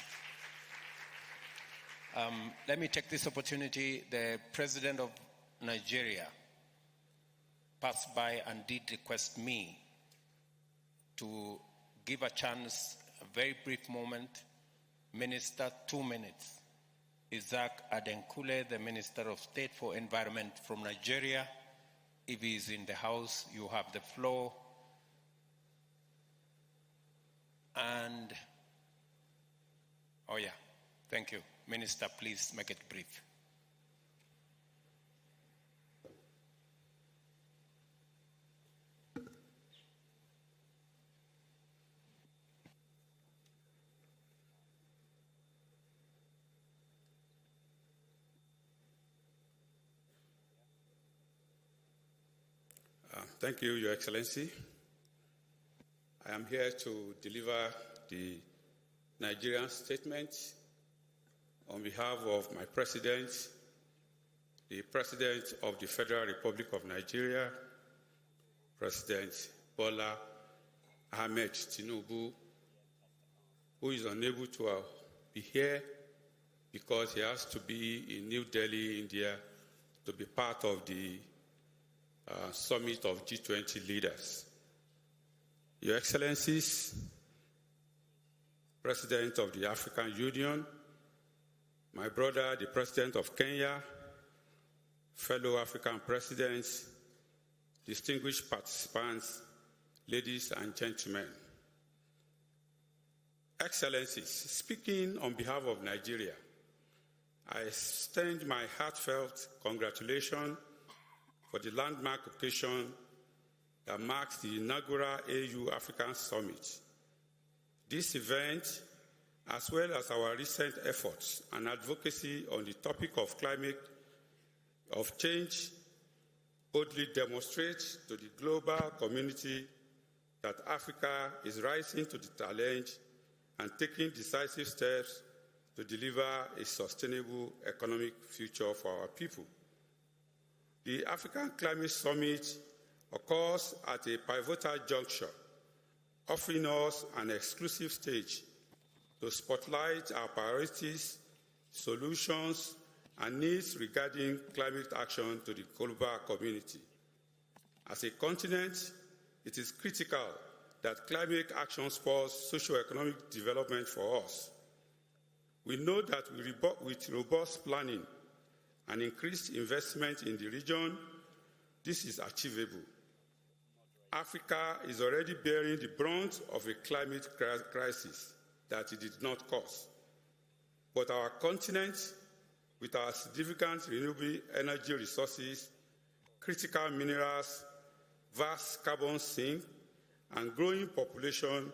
Let me take this opportunity. The President of Nigeria passed by and did request me to give a chance, a very brief moment, Minister, 2 minutes. Isaac Adenkule, the Minister of State for Environment from Nigeria. If he is in the house, you have the floor. And, oh yeah, thank you. Minister, please make it brief. Thank you, Your Excellency. I am here to deliver the Nigerian statement on behalf of my President, the President of the Federal Republic of Nigeria, President Bola Ahmed Tinubu, who is unable to be here because he has to be in New Delhi, India, to be part of the summit of G20 leaders. Your Excellencies, President of the African Union, my brother, the President of Kenya, fellow African presidents, distinguished participants, ladies and gentlemen. Excellencies, speaking on behalf of Nigeria, I extend my heartfelt congratulations for the landmark occasion that marks the inaugural AU African Summit. This event, as well as our recent efforts and advocacy on the topic of climate change, boldly demonstrates to the global community that Africa is rising to the challenge and taking decisive steps to deliver a sustainable economic future for our people. The African Climate Summit occurs at a pivotal juncture, offering us an exclusive stage to spotlight our priorities, solutions, and needs regarding climate action to the global community. As a continent, it is critical that climate action spurs socio-economic development for us. We know that with robust planning and increased investment in the region, this is achievable. Africa is already bearing the brunt of a climate crisis that it did not cause. But our continent, with our significant renewable energy resources, critical minerals, vast carbon sink, and growing population,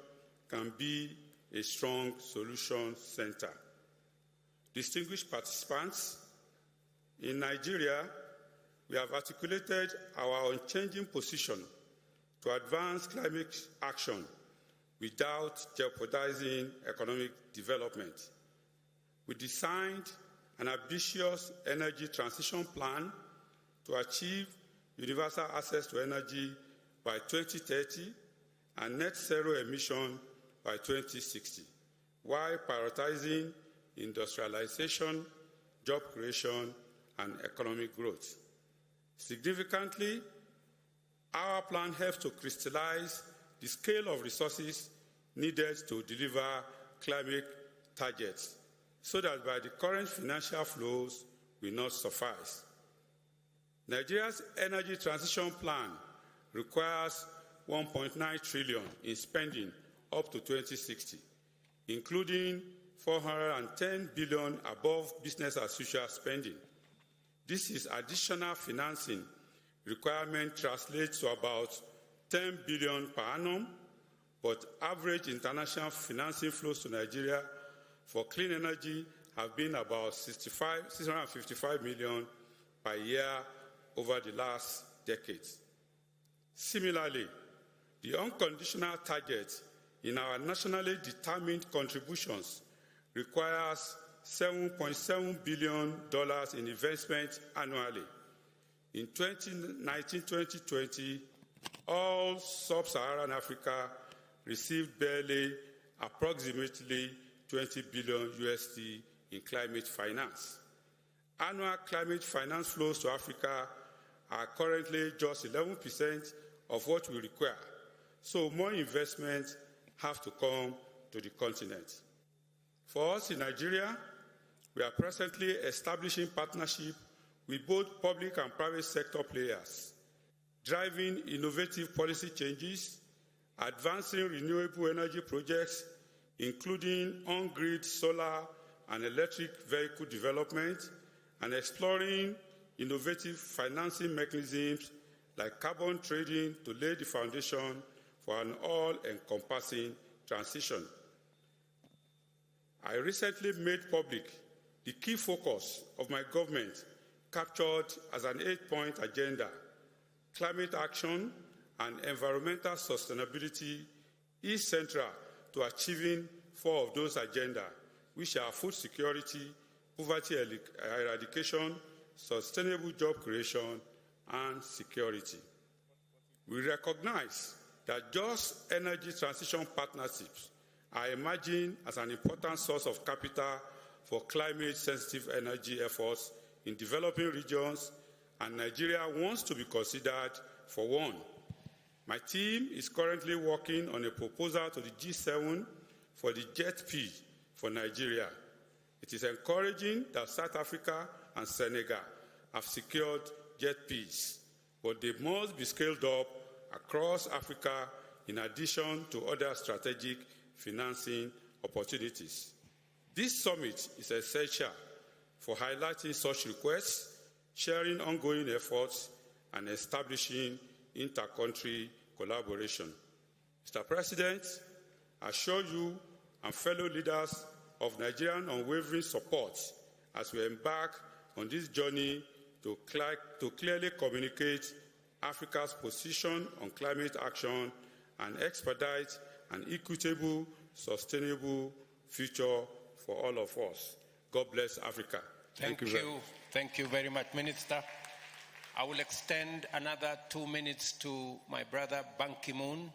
can be a strong solution center. Distinguished participants, in Nigeria, we have articulated our unchanging position to advance climate action without jeopardizing economic development. We designed an ambitious energy transition plan to achieve universal access to energy by 2030 and net zero emission by 2060, while prioritizing industrialization, job creation, and economic growth. Significantly, our plan helps to crystallize the scale of resources needed to deliver climate targets, so that by the current financial flows will not suffice. Nigeria's energy transition plan requires 1.9 trillion in spending up to 2060, including 410 billion above business as usual spending. This is additional financing requirement translates to about 10 billion per annum, but average international financing flows to Nigeria for clean energy have been about 655 million per year over the last decades. Similarly, the unconditional target in our nationally determined contributions requires $7.7 billion in investment annually. In 2019-2020, all sub-Saharan Africa received barely approximately $20 billion USD in climate finance. Annual climate finance flows to Africa are currently just 11% of what we require, so more investments have to come to the continent. For us in Nigeria, we are presently establishing partnerships with both public and private sector players, driving innovative policy changes, advancing renewable energy projects, including on-grid solar and electric vehicle development, and exploring innovative financing mechanisms like carbon trading to lay the foundation for an all-encompassing transition. I recently made public the key focus of my government, captured as an 8-point agenda. Climate action and environmental sustainability is central to achieving 4 of those agendas, which are food security, poverty eradication, sustainable job creation, and security. We recognize that just energy transition partnerships are emerging as an important source of capital for climate-sensitive energy efforts in developing regions, and Nigeria wants to be considered for one. My team is currently working on a proposal to the G7 for the JETP for Nigeria. It is encouraging that South Africa and Senegal have secured JETPs, but they must be scaled up across Africa in addition to other strategic financing opportunities. This summit is essential for highlighting such requests, sharing ongoing efforts, and establishing inter-country collaboration. Mr. President, I assure you and fellow leaders of Nigerian unwavering support as we embark on this journey to clearly communicate Africa's position on climate action and expedite an equitable, sustainable future for all of us. God bless Africa. Thank you. Thank you very much, Minister. I will extend another 2 minutes to my brother Ban Ki-moon,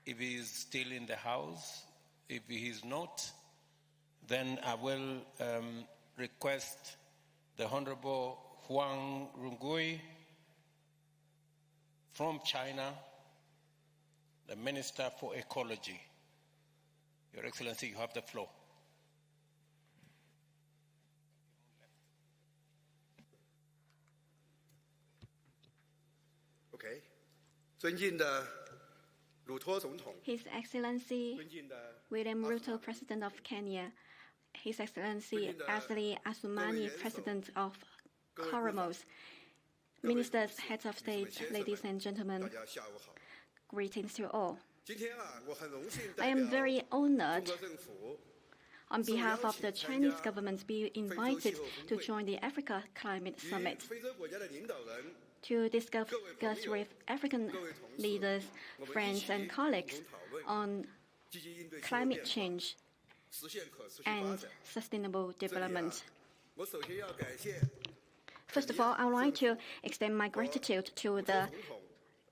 if he is still in the house. If he is not, then I will request the Honorable Huang Rungui from China, the Minister for Ecology. Your Excellency, you have the floor. His Excellency William Ruto, President of Kenya, His Excellency Azali Assoumani, President of Comoros, Ministers, Heads of State, ladies and gentlemen, greetings to all. I am very honored on behalf of the Chinese government to be invited to join the Africa Climate Summit to discuss with African leaders, friends and colleagues on climate change and sustainable development. First of all, I would like to extend my gratitude to the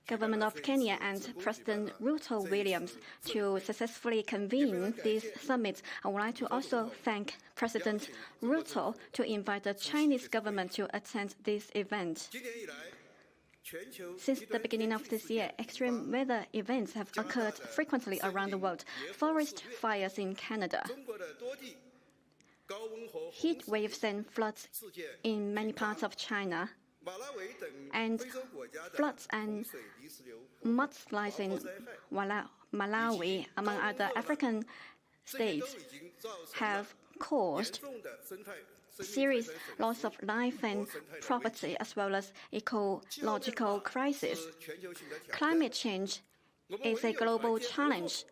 Government of Kenya and President Ruto Williams to successfully convene this summit. I would like to also thank President Ruto to invite the Chinese government to attend this event. Since the beginning of this year, extreme weather events have occurred frequently around the world. Forest fires in Canada, heat waves and floods in many parts of China, and floods and mudslides in Malawi, among other African states, have caused serious loss of life and property, as well as ecological crisis. Climate change is a global challenge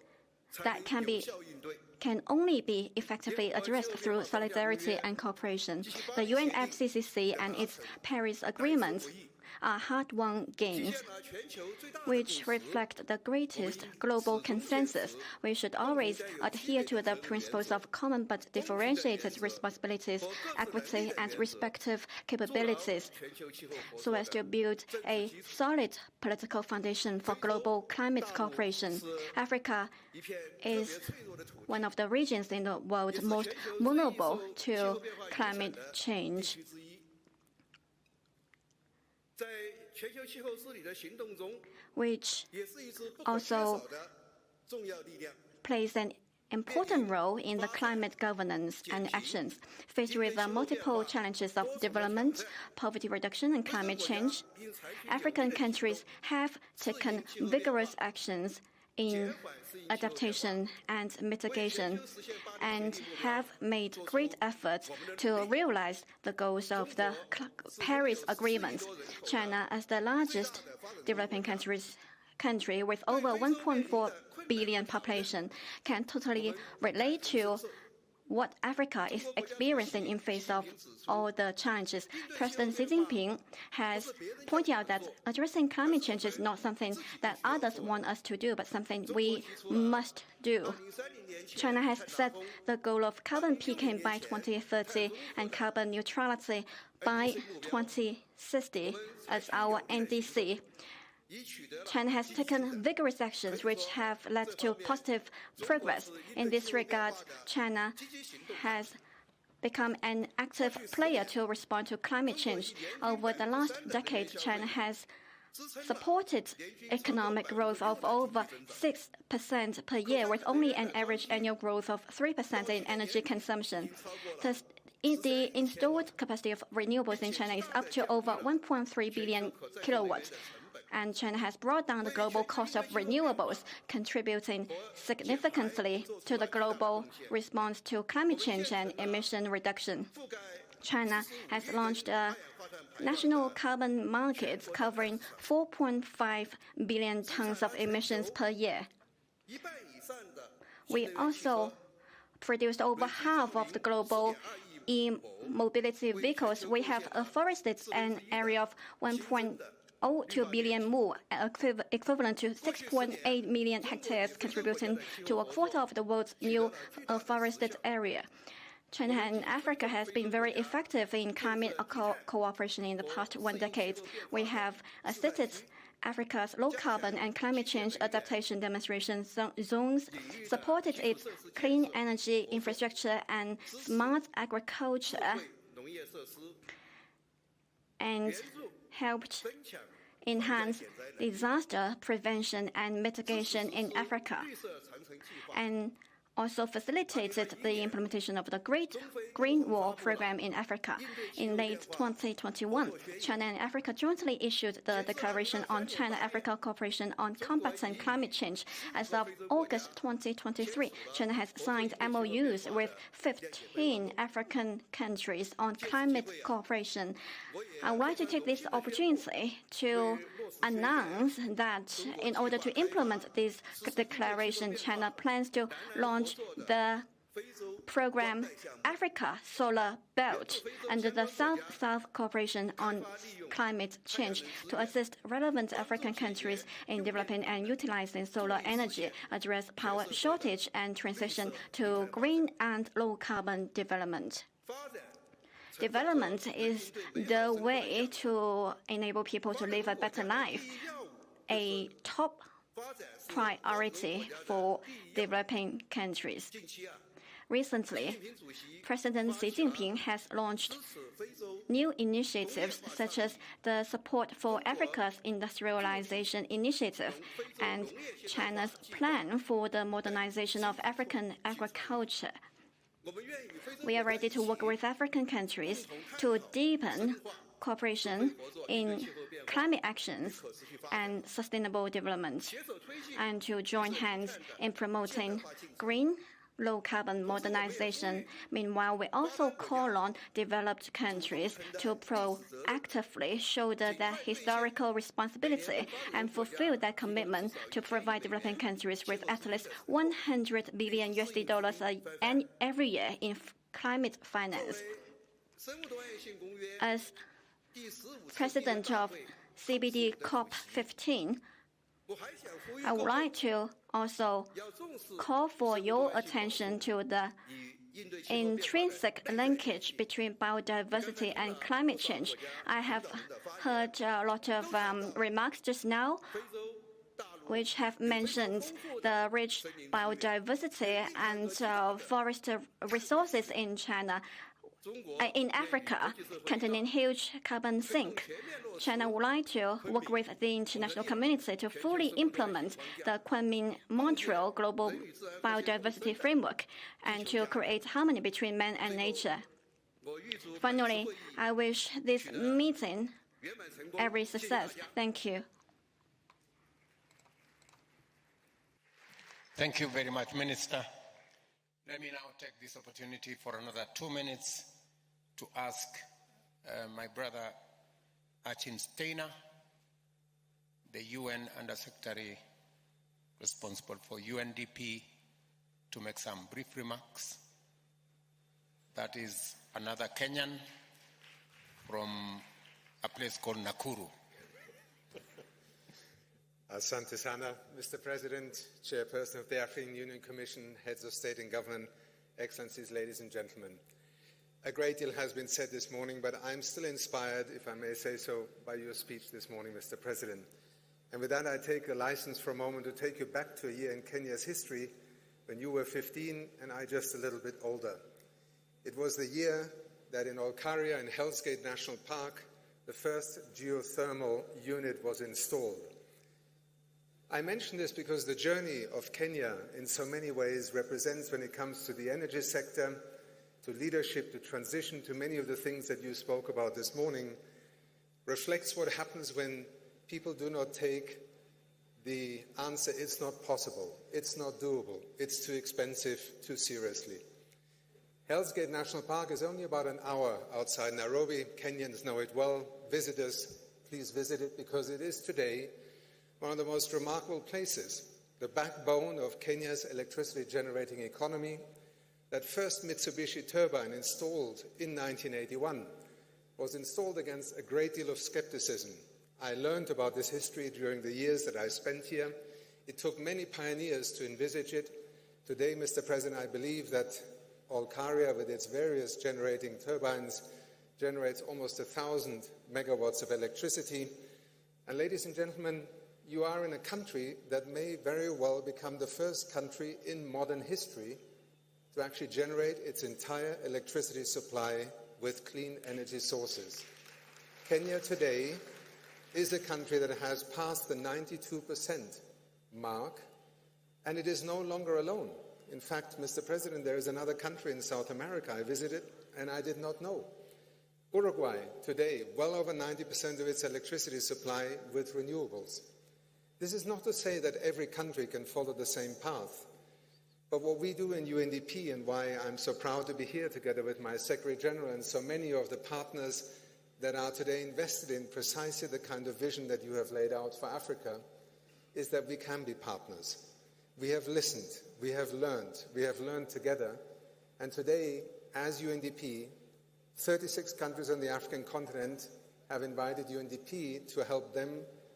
that can only be effectively addressed through solidarity and cooperation. The UNFCCC and its Paris Agreement are hard-won gains, which reflect the greatest global consensus. We should always adhere to the principles of common but differentiated responsibilities, equity, and respective capabilities, so as to build a solid political foundation for global climate cooperation. Africa is one of the regions in the world most vulnerable to climate change, which also plays an important role in the climate governance and actions. Faced with the multiple challenges of development, poverty reduction, and climate change, African countries have taken vigorous actions in adaptation and mitigation, and have made great efforts to realize the goals of the Paris Agreement. China, as the largest developing country with over 1.4 billion population, can totally relate to what Africa is experiencing in face of all the challenges. President Xi Jinping has pointed out that addressing climate change is not something that others want us to do, but something we must do. China has set the goal of carbon peaking by 2030 and carbon neutrality by 2060 as our NDC. China has taken vigorous actions which have led to positive progress. In this regard, China has become an active player to respond to climate change. Over the last decade, China has supported economic growth of over 6% per year, with only an average annual growth of 3% in energy consumption. Thus, the installed capacity of renewables in China is up to over 1.3 billion kilowatts. And China has brought down the global cost of renewables, contributing significantly to the global response to climate change and emission reduction. China has launched a national carbon market covering 4.5 billion tons of emissions per year. We also produced over half of the global e-mobility vehicles. We have afforested an area of 1.02 billion mu, equivalent to 6.8 million hectares, contributing to a quarter of the world's new forested area. China and Africa has been very effective in climate cooperation in the past 1 decade. We have assisted Africa's low-carbon and climate change adaptation demonstration zones, supported its clean energy infrastructure and smart agriculture, and helped enhance disaster prevention and mitigation in Africa, and also facilitated the implementation of the Great Green Wall program in Africa. In late 2021, China and Africa jointly issued the Declaration on China-Africa Cooperation on Combating Climate Change. As of August 2023, China has signed MOUs with 15 African countries on climate cooperation. I would like to take this opportunity to announce that in order to implement this declaration, China plans to launch the program Africa Solar Belt under the South-South Cooperation on Climate Change to assist relevant African countries in developing and utilizing solar energy, address power shortage, and transition to green and low-carbon development. Development is the way to enable people to live a better life, a top priority for developing countries. Recently, President Xi Jinping has launched new initiatives such as the Support for Africa's Industrialization Initiative and China's plan for the modernization of African agriculture. We are ready to work with African countries to deepen cooperation in climate actions and sustainable development, and to join hands in promoting green, low-carbon modernization. Meanwhile, we also call on developed countries to proactively shoulder their historical responsibility and fulfill their commitment to provide developing countries with at least $100 billion every year in climate finance. As President of CBD COP15, I would like to also call for your attention to the intrinsic linkage between biodiversity and climate change. I have heard a lot of remarks just now which have mentioned the rich biodiversity and forest resources in China. In Africa, containing huge carbon sink. China would like to work with the international community to fully implement the Kunming-Montreal Global Biodiversity Framework and to create harmony between man and nature. Finally, I wish this meeting every success. Thank you. Thank you very much, Minister. Let me now take this opportunity for another 2 minutes to ask my brother Achim Steiner, the UN Undersecretary responsible for UNDP, to make some brief remarks. That is another Kenyan from a place called Nakuru. Asante sana, Mr. President, Chairperson of the African Union Commission, Heads of State and Government, Excellencies, ladies and gentlemen. A great deal has been said this morning, but I'm still inspired, if I may say so, by your speech this morning, Mr. President. And with that, I take a license for a moment to take you back to a year in Kenya's history when you were 15 and I just a little bit older. It was the year that in Olkaria in Hell's Gate National Park, the first geothermal unit was installed. I mention this because the journey of Kenya in so many ways represents, when it comes to the energy sector, to leadership, to transition, to many of the things that you spoke about this morning, reflects what happens when people do not take the answer, it's not possible, it's not doable, it's too expensive, too seriously. Hell's Gate National Park is only about an hour outside Nairobi. Kenyans know it well. Visitors, please visit it, because it is today one of the most remarkable places, the backbone of Kenya's electricity generating economy. That first Mitsubishi turbine installed in 1981 was installed against a great deal of skepticism. I learned about this history during the years that I spent here. It took many pioneers to envisage it. Today, Mr. President, I believe that Olkaria, with its various generating turbines, generates almost 1,000 megawatts of electricity. And ladies and gentlemen, you are in a country that may very well become the first country in modern history to actually generate its entire electricity supply with clean energy sources. Kenya today is a country that has passed the 92% mark, and it is no longer alone. In fact, Mr. President, there is another country in South America I visited and I did not know. Uruguay, today, well over 90% of its electricity supply with renewables. This is not to say that every country can follow the same path. But what we do in UNDP, and why I'm so proud to be here together with my Secretary General and so many of the partners that are today invested in precisely the kind of vision that you have laid out for Africa, is that we can be partners. We have listened, we have learned together, and today, as UNDP, 36 countries on the African continent have invited UNDP to help them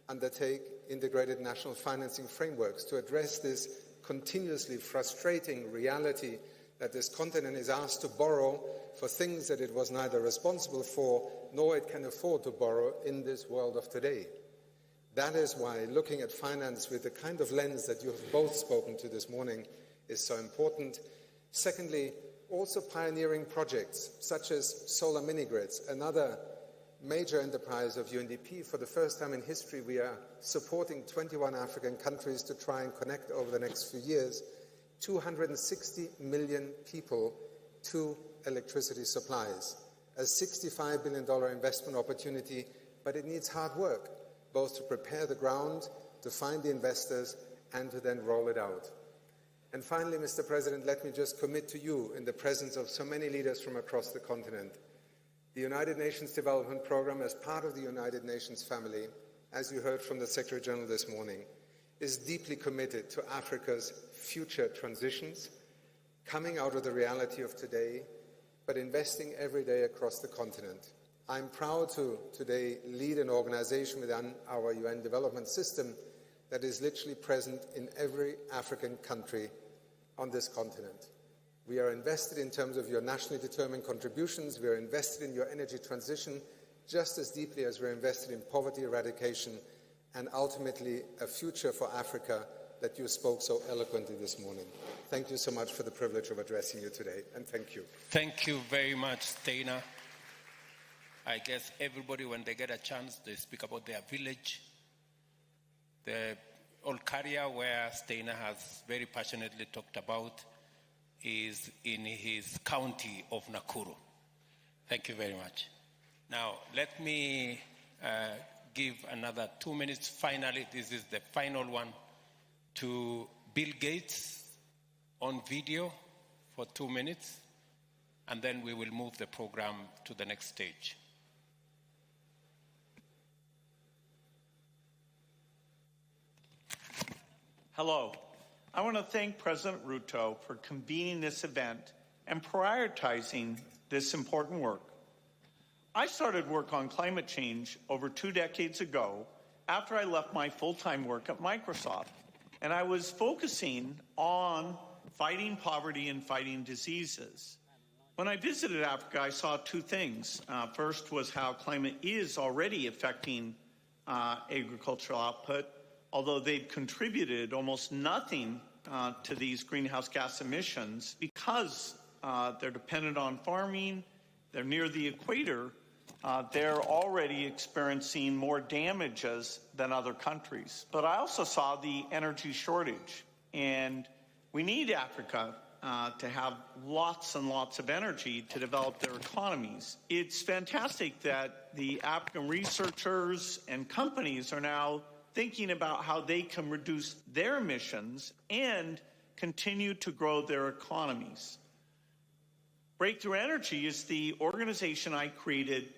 undertake integrated national financing frameworks to address this continuously frustrating reality that this continent is asked to borrow for things that it was neither responsible for nor it can afford to borrow in this world of today. That is why looking at finance with the kind of lens that you have both spoken to this morning is so important. Secondly, also pioneering projects such as solar mini-grids, another major enterprise of UNDP. For the first time in history, we are supporting 21 African countries to try and connect over the next few years 260 million people to electricity supplies. A $65 billion investment opportunity, but it needs hard work, both to prepare the ground, to find the investors, and to then roll it out. And finally, Mr. President, let me just commit to you, in the presence of so many leaders from across the continent, the United Nations Development Programme, as part of the United Nations family, as you heard from the Secretary General this morning, is deeply committed to Africa's future transitions, coming out of the reality of today, but investing every day across the continent. I'm proud to today lead an organization within our UN development system that is literally present in every African country on this continent. We are invested in terms of your nationally determined contributions. We are invested in your energy transition just as deeply as we're invested in poverty eradication and ultimately a future for Africa that you spoke so eloquently this morning. Thank you so much for the privilege of addressing you today, and thank you. Thank you very much, Steinar. I guess everybody, when they get a chance, they speak about their village. The Olkaria, where Steinar has very passionately talked about, is in his county of Nakuru. Thank you very much. Now, let me give another 2 minutes. Finally, this is the final one, to Bill Gates on video for 2 minutes, and then we will move the program to the next stage. Hello. I want to thank President Ruto for convening this event and prioritizing this important work. I started work on climate change over 2 decades ago after I left my full-time work at Microsoft, and I was focusing on fighting poverty and fighting diseases. When I visited Africa, I saw 2 things. First was how climate is already affecting agricultural output, although they've contributed almost nothing to these greenhouse gas emissions because they're dependent on farming, they're near the equator, they're already experiencing more damages than other countries. But I also saw the energy shortage, and we need Africa to have lots and lots of energy to develop their economies. It's fantastic that the African researchers and companies are now thinking about how they can reduce their emissions and continue to grow their economies. Breakthrough Energy is the organization I created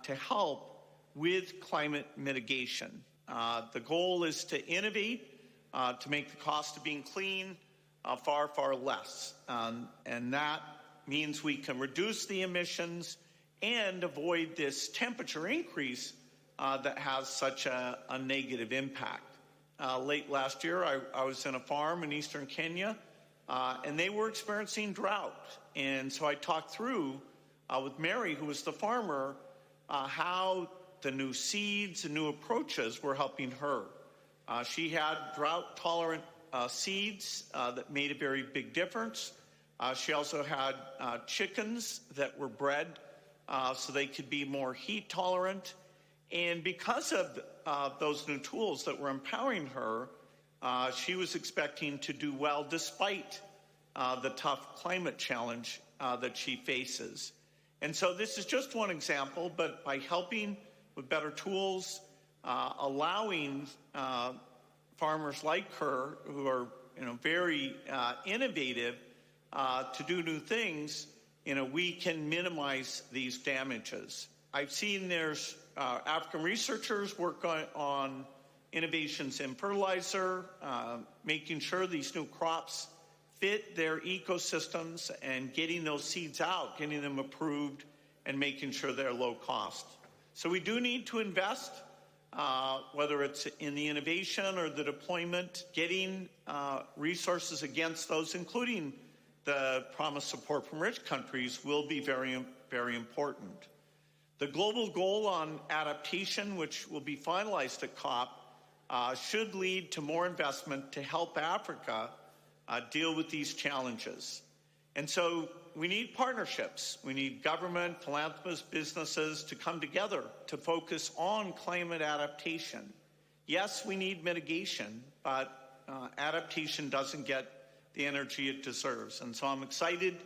to help with climate mitigation. The goal is to innovate, to make the cost of being clean far, far less. And that means we can reduce the emissions and avoid this temperature increase that has such a negative impact. Late last year, I was in a farm in eastern Kenya, and they were experiencing drought. And so I talked through with Mary, who was the farmer, how the new seeds and new approaches were helping her. She had drought-tolerant seeds that made a very big difference. She also had chickens that were bred so they could be more heat-tolerant. And because of those new tools that were empowering her, she was expecting to do well despite the tough climate challenge that she faces. And so this is just one example, but by helping with better tools, allowing farmers like her, who are very innovative, to do new things, we can minimize these damages. I've seen there's African researchers work on innovations in fertilizer, making sure these new crops fit their ecosystems and getting those seeds out, getting them approved, and making sure they're low cost. So we do need to invest, whether it's in the innovation or the deployment, getting resources against those, including the promised support from rich countries, will be very, very important. The global goal on adaptation, which will be finalized at COP, should lead to more investment to help Africa deal with these challenges. And so we need partnerships. We need government, philanthropists, businesses to come together to focus on climate adaptation. Yes, we need mitigation, but adaptation doesn't get the energy it deserves. And so I'm excited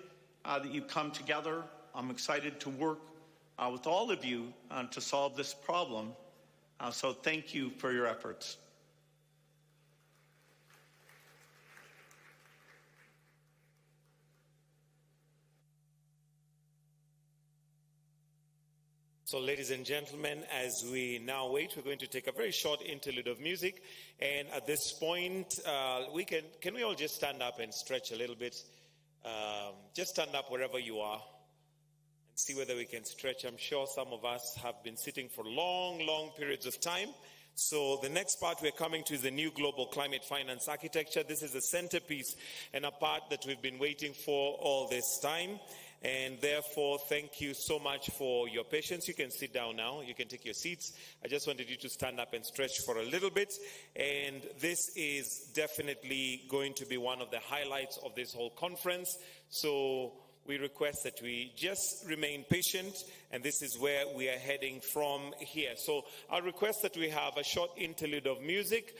that you've come together. I'm excited to work with all of you to solve this problem. So thank you for your efforts. So, ladies and gentlemen, as we now wait, we're going to take a very short interlude of music. And at this point, can we all just stand up and stretch a little bit? Just stand up wherever you are and see whether we can stretch. I'm sure some of us have been sitting for long, long periods of time. So the next part we're coming to is the new global climate finance architecture. This is a centerpiece and a part that we've been waiting for all this time. And therefore, thank you so much for your patience. You can sit down now. You can take your seats. I just wanted you to stand up and stretch for a little bit. And this is definitely going to be one of the highlights of this whole conference. So we request that we just remain patient, and this is where we are heading from here. So I request that we have a short interlude of music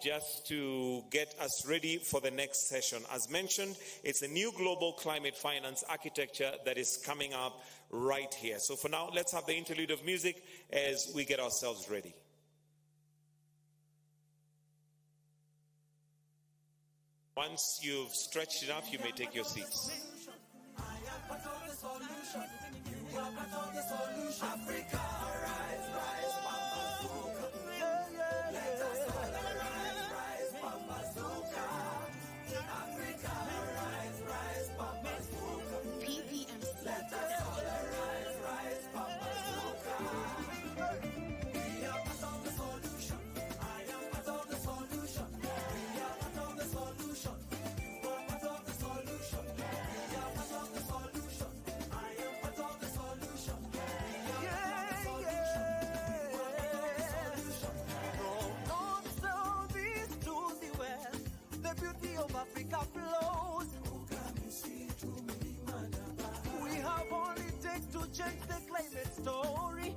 just to get us ready for the next session. As mentioned, it's a new global climate finance architecture that is coming up right here. So for now, let's have the interlude of music as we get ourselves ready. Once you've stretched enough, you may take your seats. Africa, rise, rise, Bambazuka. Let us all arise, rise, Bambazuka. Africa, rise, rise, Bambazuka. PPMC. Let us all arise, rise, Bambazuka. We are part of the solution. I am part of the solution. We are part of the solution. You are part of the solution. We are part of the solution. I am part of the solution. Africa flows. We have all it takes to change the climate story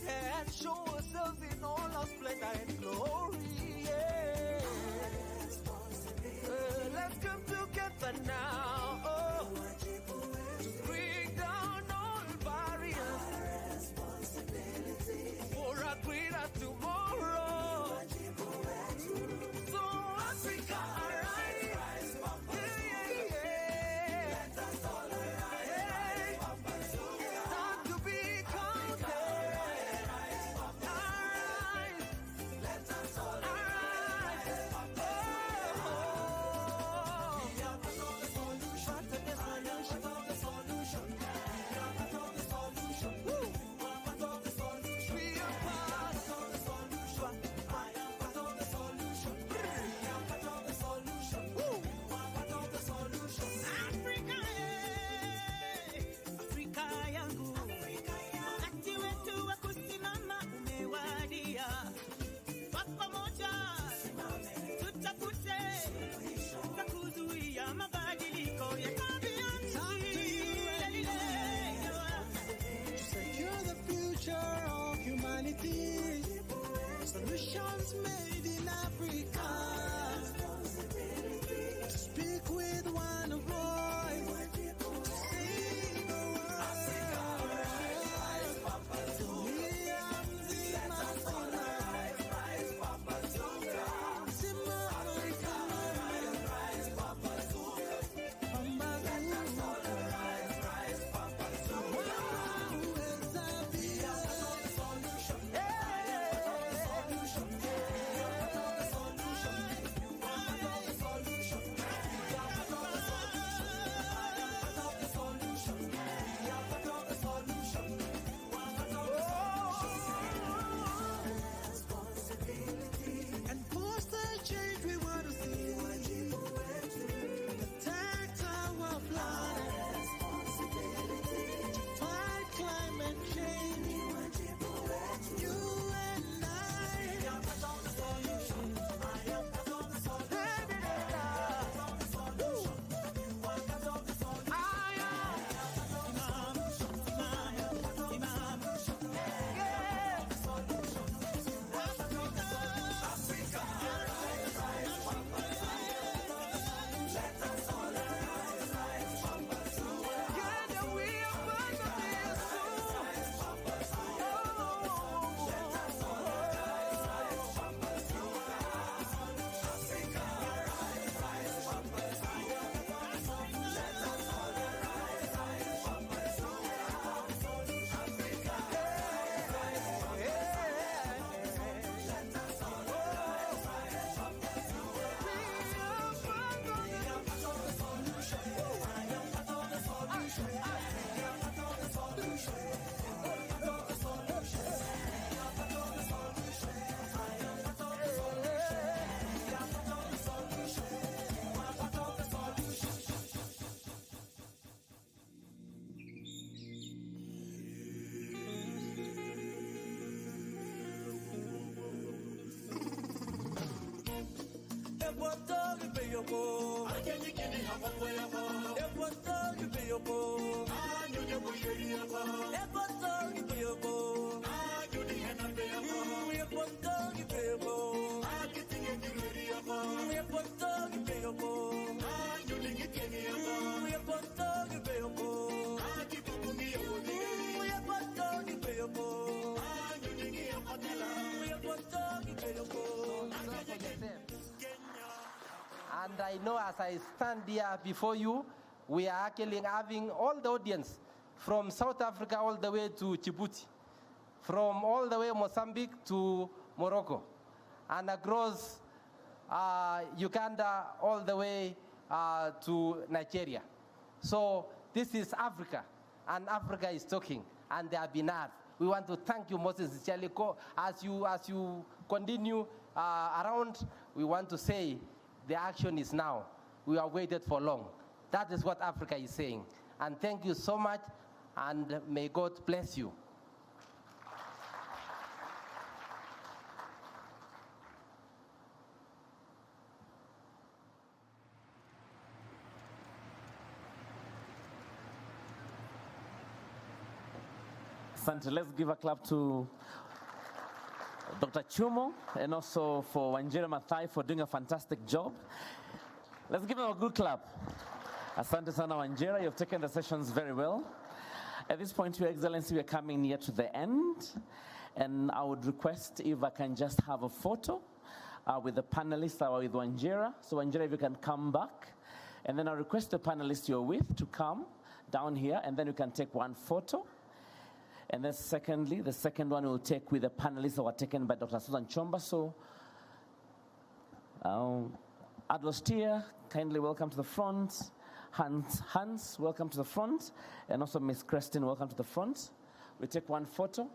and show ourselves in all our splendor and glory. Yeah. Let's come together now to bring down all barriers for a greater tomorrow. So Africa, solution. And I know as I stand here before you, we are actually having all the audience from South Africa all the way to Djibouti, from all the way Mozambique to Morocco, and across Uganda all the way to Nigeria. So this is Africa, and Africa is talking, and they have been heard. We want to thank you most sincerely. As you continue around, we want to say the action is now. We have waited for long. That is what Africa is saying. And thank you so much, and may God bless you. Sante, let's give a clap to Dr. Chumo and also for Wanjira Maathai for doing a fantastic job. Let's give them a good clap. Asante sana Wanjira, you've taken the sessions very well. At this point, Your Excellency, we are coming near to the end, and I would request if I can just have a photo with the panelists or with Wanjira. So Wanjira, if you can come back, and then I'll request the panelists you're with to come down here, and then you can take one photo. And then secondly, the second one we'll take with the panelists that were taken by Dr. Susan Chomba. So, Adlostia, kindly welcome to the front. Hans, welcome to the front. And also Miss Creston, welcome to the front. We take one photo,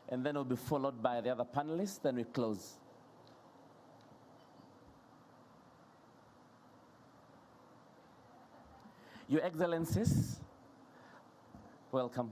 and then we'll be followed by the other panelists, then we close. Your Excellencies, welcome.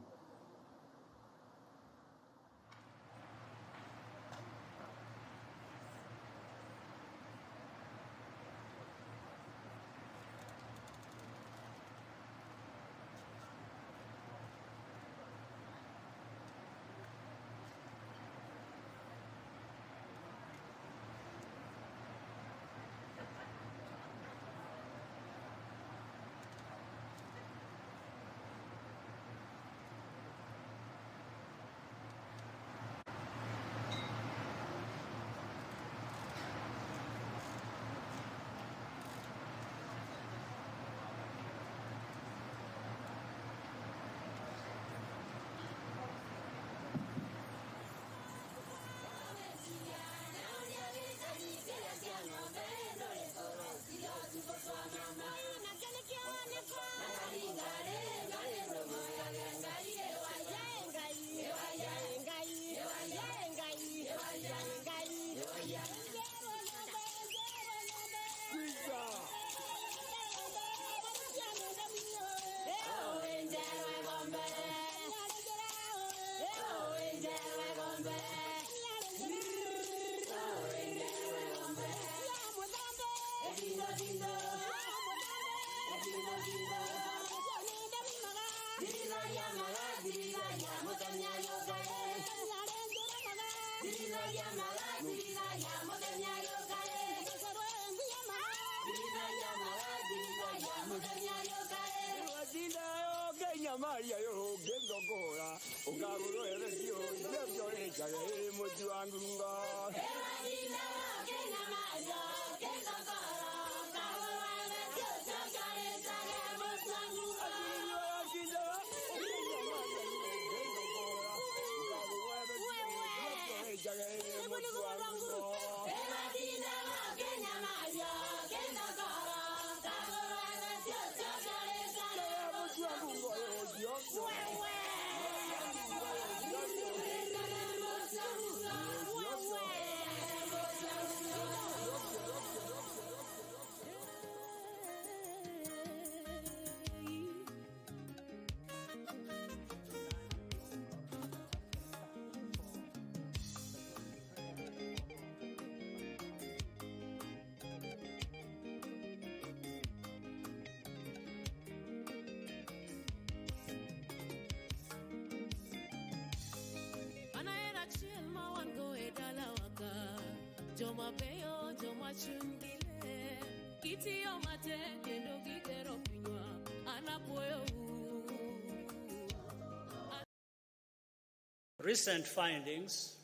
Recent findings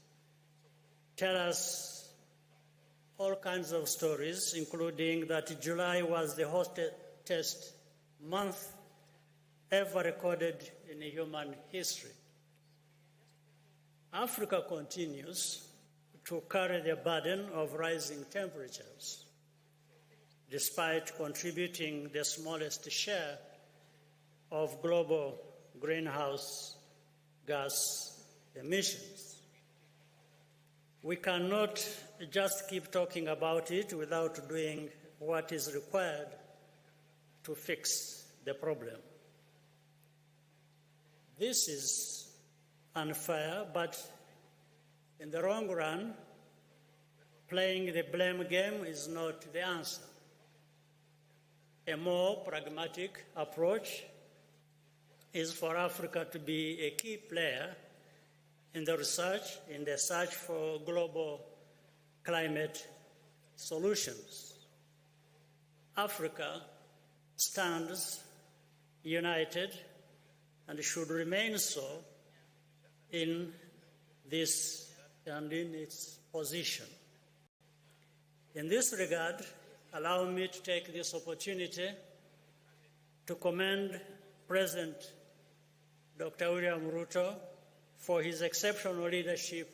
tell us all kinds of stories, including that July was the hottest month ever recorded in human history. Africa continues to carry the burden of rising temperatures, despite contributing the smallest share of global greenhouse gas emissions. We cannot just keep talking about it without doing what is required to fix the problem. This is unfair, but in the long run, playing the blame game is not the answer. A more pragmatic approach is for Africa to be a key player in the search for global climate solutions. Africa stands united and should remain so in this and in its position. In this regard, allow me to take this opportunity to commend President Dr. William Ruto for his exceptional leadership